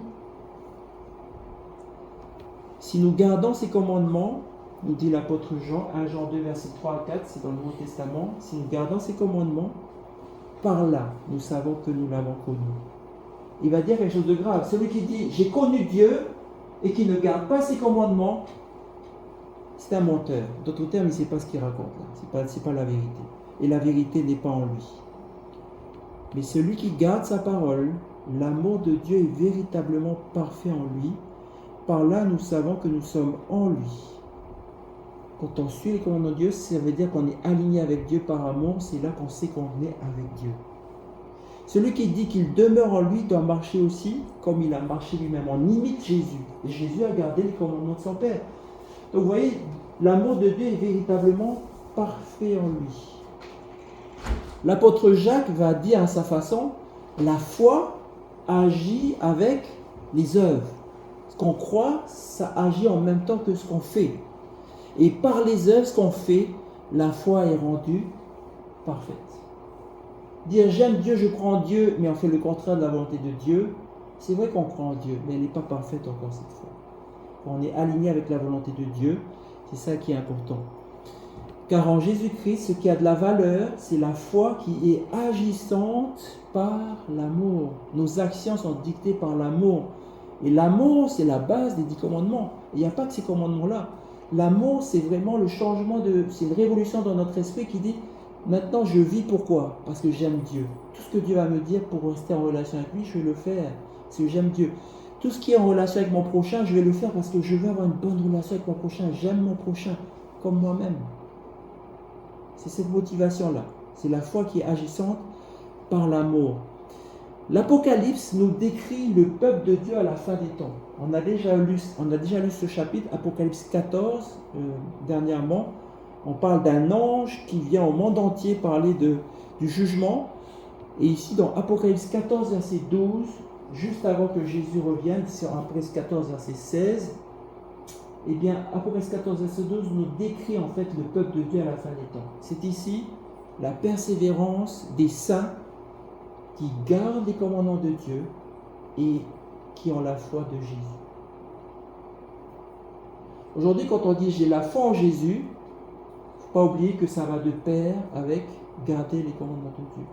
Si nous gardons ces commandements, nous dit l'apôtre Jean, 1 Jean 2, versets 3 à 4, c'est dans le Nouveau Testament, si nous gardons ces commandements, par là, nous savons que nous l'avons connu. Il va dire quelque chose de grave. Celui qui dit, j'ai connu Dieu, et qui ne garde pas ses commandements, c'est un menteur. D'autres termes, il ne sait pas ce qu'il raconte. C'est pas la vérité. Et la vérité n'est pas en lui. Mais celui qui garde sa parole, l'amour de Dieu est véritablement parfait en lui. Par là, nous savons que nous sommes en lui. Quand on suit les commandements de Dieu, ça veut dire qu'on est aligné avec Dieu par amour. C'est là qu'on sait qu'on est avec Dieu. Celui qui dit qu'il demeure en lui doit marcher aussi comme il a marché lui-même. On imite Jésus. Et Jésus a gardé les commandements de son Père. Donc vous voyez, l'amour de Dieu est véritablement parfait en lui. L'apôtre Jacques va dire à sa façon, la foi agit avec les œuvres. Ce qu'on croit, ça agit en même temps que ce qu'on fait. Et par les œuvres, ce qu'on fait, la foi est rendue parfaite. Dire j'aime Dieu, je crois en Dieu, mais on fait le contraire de la volonté de Dieu, c'est vrai qu'on croit en Dieu, mais elle n'est pas parfaite encore cette foi. Quand on est aligné avec la volonté de Dieu, c'est ça qui est important. Car en Jésus-Christ, ce qui a de la valeur, c'est la foi qui est agissante par l'amour. Nos actions sont dictées par l'amour. Et l'amour, c'est la base des 10 commandements. Il n'y a pas que ces commandements-là. L'amour, c'est vraiment le changement c'est une révolution dans notre esprit qui dit, maintenant je vis pourquoi? Parce que j'aime Dieu. Tout ce que Dieu va me dire pour rester en relation avec lui, je vais le faire. Parce que j'aime Dieu. Tout ce qui est en relation avec mon prochain, je vais le faire parce que je veux avoir une bonne relation avec mon prochain. J'aime mon prochain comme moi-même. C'est cette motivation-là. C'est la foi qui est agissante par l'amour. L'Apocalypse nous décrit le peuple de Dieu à la fin des temps. On a déjà lu ce chapitre, Apocalypse 14, dernièrement. On parle d'un ange qui vient au monde entier parler du jugement. Et ici, dans Apocalypse 14, verset 12, juste avant que Jésus revienne, c'est Apocalypse 14, verset 16, eh bien, Apocalypse 14, verset 12 nous décrit en fait le peuple de Dieu à la fin des temps. C'est ici la persévérance des saints qui gardent les commandements de Dieu et qui ont la foi de Jésus. Aujourd'hui, quand on dit j'ai la foi en Jésus, il ne faut pas oublier que ça va de pair avec garder les commandements de Dieu.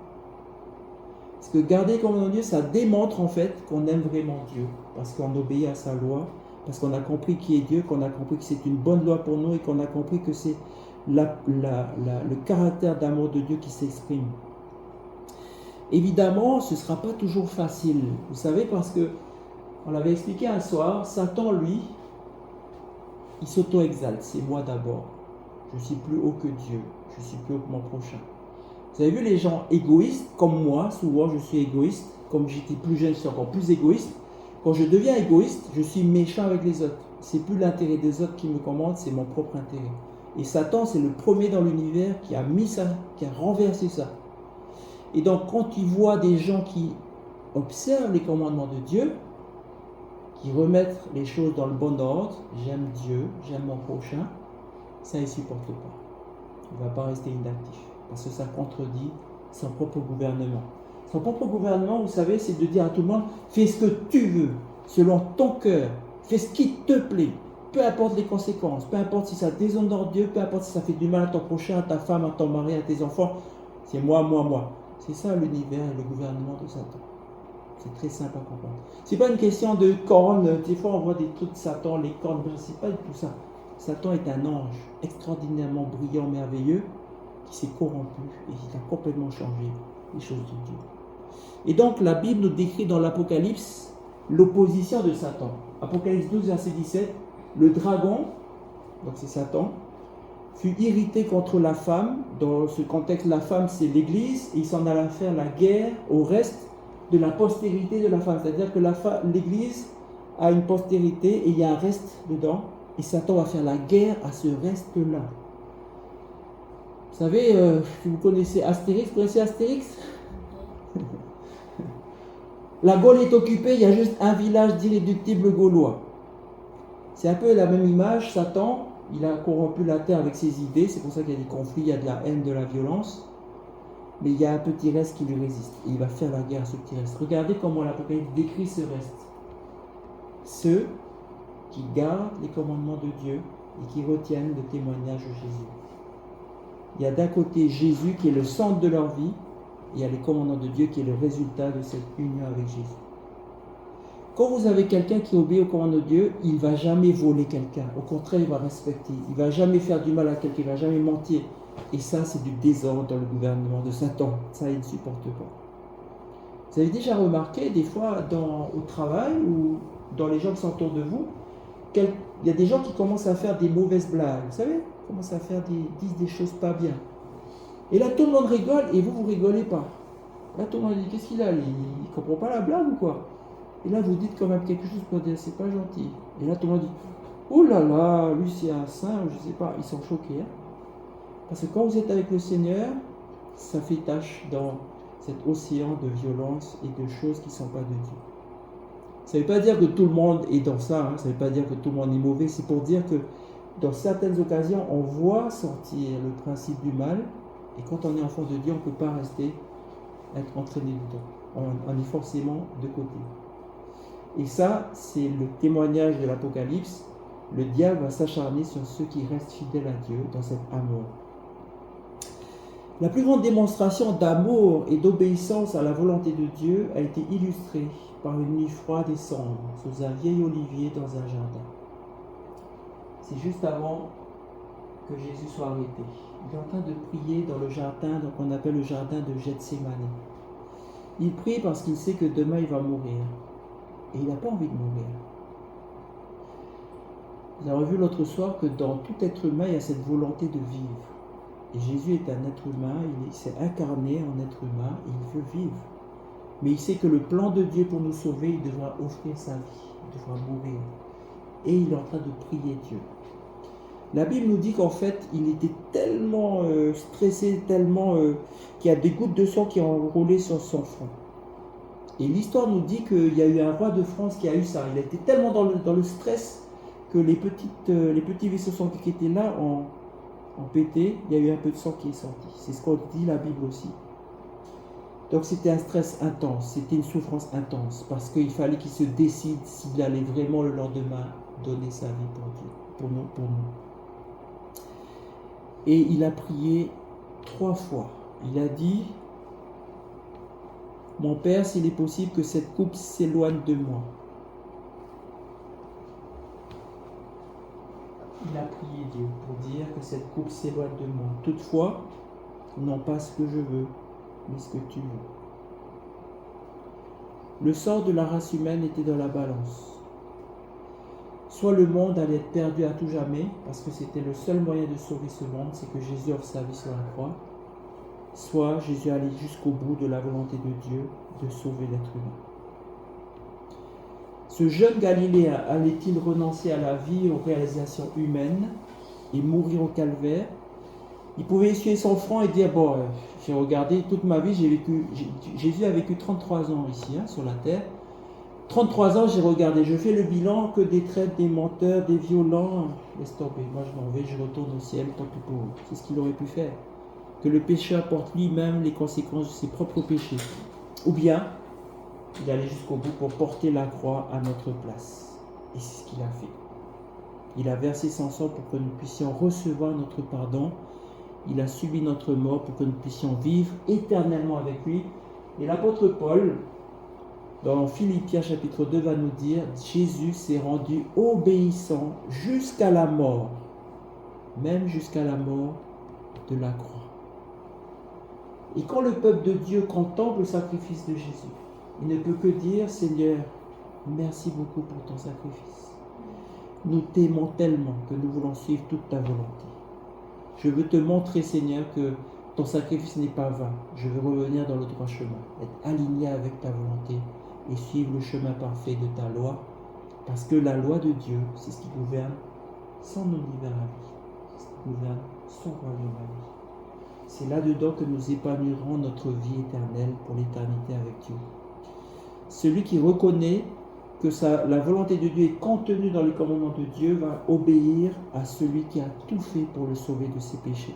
Parce que garder les commandements de Dieu, ça démontre en fait qu'on aime vraiment Dieu, parce qu'on obéit à sa loi, parce qu'on a compris qui est Dieu, qu'on a compris que c'est une bonne loi pour nous et qu'on a compris que c'est le caractère d'amour de Dieu qui s'exprime. Évidemment, ce ne sera pas toujours facile. Vous savez, parce que, on l'avait expliqué un soir, Satan, lui, il s'auto-exalte. C'est moi d'abord. Je suis plus haut que Dieu. Je suis plus haut que mon prochain. Vous avez vu les gens égoïstes, comme moi, souvent je suis égoïste. Comme j'étais plus jeune, je suis encore plus égoïste. Quand je deviens égoïste, je suis méchant avec les autres. C'est plus l'intérêt des autres qui me commande, c'est mon propre intérêt. Et Satan, c'est le premier dans l'univers qui a mis ça, qui a renversé ça. Et donc, quand tu vois des gens qui observent les commandements de Dieu, qui remettent les choses dans le bon ordre, j'aime Dieu, j'aime mon prochain, ça, il ne supporte pas. Il ne va pas rester inactif, parce que ça contredit son propre gouvernement. Son propre gouvernement, vous savez, c'est de dire à tout le monde, fais ce que tu veux, selon ton cœur, fais ce qui te plaît, peu importe les conséquences, peu importe si ça déshonore Dieu, peu importe si ça fait du mal à ton prochain, à ta femme, à ton mari, à tes enfants, c'est moi, moi, moi. C'est ça l'univers et le gouvernement de Satan. C'est très simple à comprendre. C'est pas une question de cornes. Des fois, on voit des trucs de Satan, les cornes. C'est pas du tout ça. Satan est un ange extraordinairement brillant, merveilleux, qui s'est corrompu et qui a complètement changé les choses de Dieu. Et donc, la Bible nous décrit dans l'Apocalypse l'opposition de Satan. Apocalypse 12, verset 17, le dragon, donc c'est Satan, fut irrité contre la femme. Dans ce contexte, la femme, c'est l'Église, et il s'en alla faire la guerre au reste de la postérité de la femme. C'est-à-dire que l'Église a une postérité et il y a un reste dedans, et Satan va faire la guerre à ce reste-là. Vous savez, si vous connaissez Astérix, La Gaule est occupée, il y a juste un village d'irréductibles Gaulois. C'est un peu la même image. Satan, il a corrompu la terre avec ses idées, c'est pour ça qu'il y a des conflits, il y a de la haine, de la violence. Mais il y a un petit reste qui lui résiste. Et il va faire la guerre à ce petit reste. Regardez comment l'Apocalypse décrit ce reste. Ceux qui gardent les commandements de Dieu et qui retiennent le témoignage de Jésus. Il y a d'un côté Jésus qui est le centre de leur vie, et il y a les commandements de Dieu qui est le résultat de cette union avec Jésus. Quand vous avez quelqu'un qui obéit aux commandements de Dieu, il ne va jamais voler quelqu'un. Au contraire, il va respecter. Il ne va jamais faire du mal à quelqu'un, il ne va jamais mentir. Et ça, c'est du désordre dans le gouvernement de Satan. Ça, il ne supporte pas. Vous avez déjà remarqué, des fois, au travail ou dans les gens qui sont autour de vous, il y a des gens qui commencent à faire des mauvaises blagues. Vous savez, ils commencent à disent des choses pas bien. Et là, tout le monde rigole et vous ne rigolez pas. Là, tout le monde dit, qu'est-ce qu'il a? Il ne comprend pas la blague ou quoi? Et là, vous dites quand même quelque chose pour dire, c'est pas gentil. Et là, tout le monde dit, oh là là, lui c'est un saint, je ne sais pas. Ils sont choqués. Hein? Parce que quand vous êtes avec le Seigneur, ça fait tache dans cet océan de violence et de choses qui ne sont pas de Dieu. Ça ne veut pas dire que tout le monde est dans ça, ça ne veut pas dire que tout le monde est mauvais, c'est pour dire que dans certaines occasions, on voit sortir le principe du mal, et quand on est enfant de Dieu, on ne peut pas rester, être entraîné dedans. On est forcément de côté. Et ça, c'est le témoignage de l'Apocalypse. Le diable va s'acharner sur ceux qui restent fidèles à Dieu dans cet amour. La plus grande démonstration d'amour et d'obéissance à la volonté de Dieu a été illustrée par une nuit froide et sombre sous un vieil olivier dans un jardin. C'est juste avant que Jésus soit arrêté. Il est en train de prier dans le jardin qu'on appelle le jardin de Gethsémani. Il prie parce qu'il sait que demain il va mourir. Et il n'a pas envie de mourir. Nous avons vu l'autre soir que dans tout être humain, il y a cette volonté de vivre. Et Jésus est un être humain, il s'est incarné en être humain, et il veut vivre. Mais il sait que le plan de Dieu pour nous sauver, il devra offrir sa vie, il devra mourir. Et il est en train de prier Dieu. La Bible nous dit qu'en fait, il était tellement stressé, tellement qu'il y a des gouttes de sang qui ont roulé sur son front. Et l'histoire nous dit qu'il y a eu un roi de France qui a eu ça. Il a été tellement dans le stress que les petits vaisseaux sanguins qui étaient là ont pété. Il y a eu un peu de sang qui est sorti. C'est ce qu'on dit la Bible aussi. Donc c'était un stress intense, c'était une souffrance intense, parce qu'il fallait qu'il se décide s'il allait vraiment le lendemain donner sa vie pour Dieu, pour nous. Et il a prié 3 fois. Il a dit: mon Père, s'il est possible que cette coupe s'éloigne de moi. Il a prié Dieu pour dire que cette coupe s'éloigne de moi. Toutefois, non pas ce que je veux, mais ce que tu veux. Le sort de la race humaine était dans la balance. Soit le monde allait être perdu à tout jamais, parce que c'était le seul moyen de sauver ce monde, c'est que Jésus offre sa vie sur la croix. Soit Jésus allait jusqu'au bout de la volonté de Dieu de sauver l'être humain. Ce jeune Galiléen allait-il renoncer à la vie et aux réalisations humaines et mourir au calvaire? Il pouvait essuyer son front et dire: bon, j'ai regardé toute ma vie, Jésus a vécu 33 ans ici, sur la terre. 33 ans, j'ai regardé, je fais le bilan, que des traîtres, des menteurs, des violents. Laisse tomber, moi je m'en vais, je retourne au ciel, tant pis pour eux. C'est ce qu'il aurait pu faire. Que le pécheur porte lui-même les conséquences de ses propres péchés. Ou bien, il allait jusqu'au bout pour porter la croix à notre place. Et c'est ce qu'il a fait. Il a versé son sang pour que nous puissions recevoir notre pardon. Il a subi notre mort pour que nous puissions vivre éternellement avec lui. Et l'apôtre Paul, dans Philippiens chapitre 2, va nous dire: Jésus s'est rendu obéissant jusqu'à la mort, même jusqu'à la mort de la croix. Et quand le peuple de Dieu contemple le sacrifice de Jésus, il ne peut que dire: Seigneur, merci beaucoup pour ton sacrifice. Nous t'aimons tellement que nous voulons suivre toute ta volonté. Je veux te montrer, Seigneur, que ton sacrifice n'est pas vain. Je veux revenir dans le droit chemin, être aligné avec ta volonté et suivre le chemin parfait de ta loi, parce que la loi de Dieu, c'est ce qui gouverne son univers à vie, c'est ce qui gouverne son royaume à vie. C'est là-dedans que nous épanouirons notre vie éternelle pour l'éternité avec Dieu. Celui qui reconnaît que la volonté de Dieu est contenue dans les commandements de Dieu va obéir à celui qui a tout fait pour le sauver de ses péchés.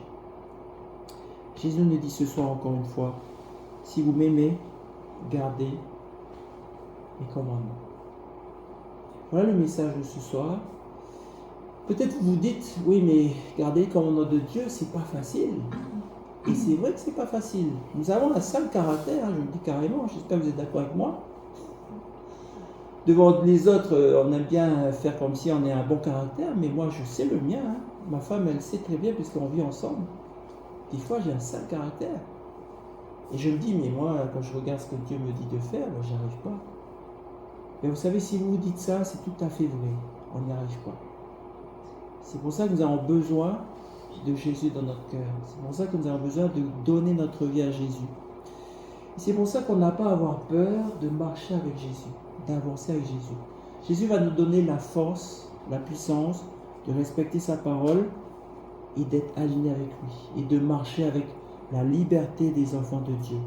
Jésus nous dit ce soir encore une fois: si vous m'aimez, gardez mes commandements. Voilà le message de ce soir. Peut-être vous vous dites: oui, mais garder les commandements de Dieu, c'est pas facile. Et c'est vrai que c'est pas facile. Nous avons un sale caractère, je le dis carrément, j'espère que vous êtes d'accord avec moi. Devant les autres, on aime bien faire comme si on est un bon caractère, mais moi je sais le mien. Ma femme, elle sait très bien puisqu'on vit ensemble. Des fois, j'ai un sale caractère. Et je me dis: mais moi, quand je regarde ce que Dieu me dit de faire, j'y arrive pas. Mais vous savez, si vous vous dites ça, c'est tout à fait vrai. On n'y arrive pas. C'est pour ça que nous avons besoin de Jésus dans notre cœur. C'est pour ça que nous avons besoin de donner notre vie à Jésus. Et c'est pour ça qu'on n'a pas à avoir peur de marcher avec Jésus, d'avancer avec Jésus. Jésus va nous donner la force, la puissance de respecter sa parole et d'être aligné avec lui. Et de marcher avec la liberté des enfants de Dieu,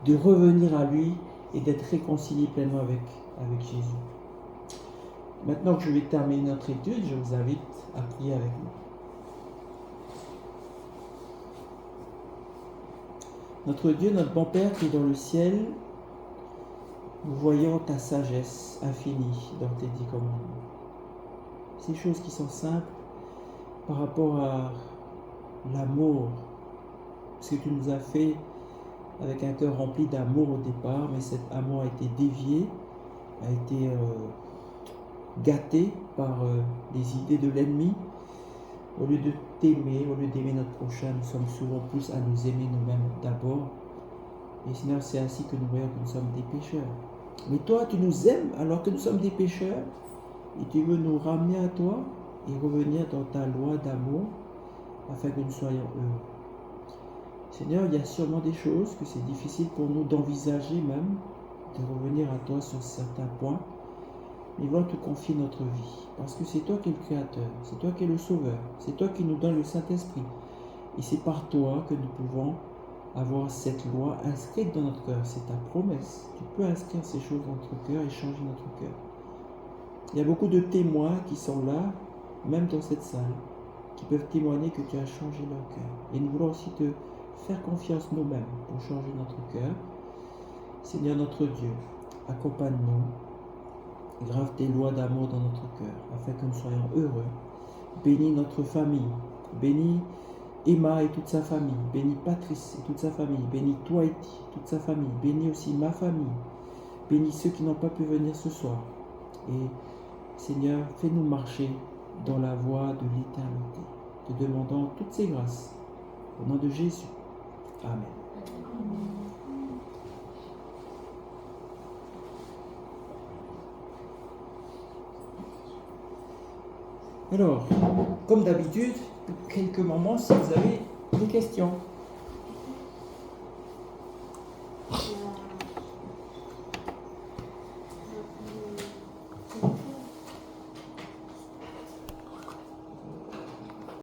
de revenir à lui et d'être réconciliés pleinement avec Jésus. Maintenant que je vais terminer notre étude, je vous invite à prier avec nous. Notre Dieu, notre bon Père qui est dans le ciel, nous voyons ta sagesse infinie dans tes 10 commandements. Ces choses qui sont simples par rapport à l'amour, ce que tu nous as fait avec un cœur rempli d'amour au départ, mais cet amour a été dévié, a été gâté par les idées de l'ennemi. Au lieu de t'aimer, au lieu d'aimer notre prochain, nous sommes souvent plus à nous aimer nous-mêmes d'abord. Et Seigneur, c'est ainsi que nous voyons que nous sommes des pécheurs. Mais toi, tu nous aimes alors que nous sommes des pécheurs et tu veux nous ramener à toi et revenir dans ta loi d'amour afin que nous soyons heureux. Seigneur, il y a sûrement des choses que c'est difficile pour nous d'envisager même, de revenir à toi sur certains points. Mais va te confier notre vie, parce que c'est toi qui es le Créateur, c'est toi qui es le Sauveur, c'est toi qui nous donne le Saint-Esprit. Et c'est par toi que nous pouvons avoir cette loi inscrite dans notre cœur. C'est ta promesse. Tu peux inscrire ces choses dans notre cœur et changer notre cœur. Il y a beaucoup de témoins qui sont là, même dans cette salle, qui peuvent témoigner que tu as changé leur cœur. Et nous voulons aussi te faire confiance nous-mêmes pour changer notre cœur. Seigneur notre Dieu, accompagne-nous. Grave tes lois d'amour dans notre cœur, afin que nous soyons heureux. Bénis notre famille. Bénis Emma et toute sa famille. Bénis Patrice et toute sa famille. Bénis toi et toute sa famille. Bénis aussi ma famille. Bénis ceux qui n'ont pas pu venir ce soir. Et Seigneur, fais-nous marcher dans la voie de l'éternité. Te demandons toutes ces grâces. Au nom de Jésus. Amen. Alors, comme d'habitude, quelques moments si vous avez des questions.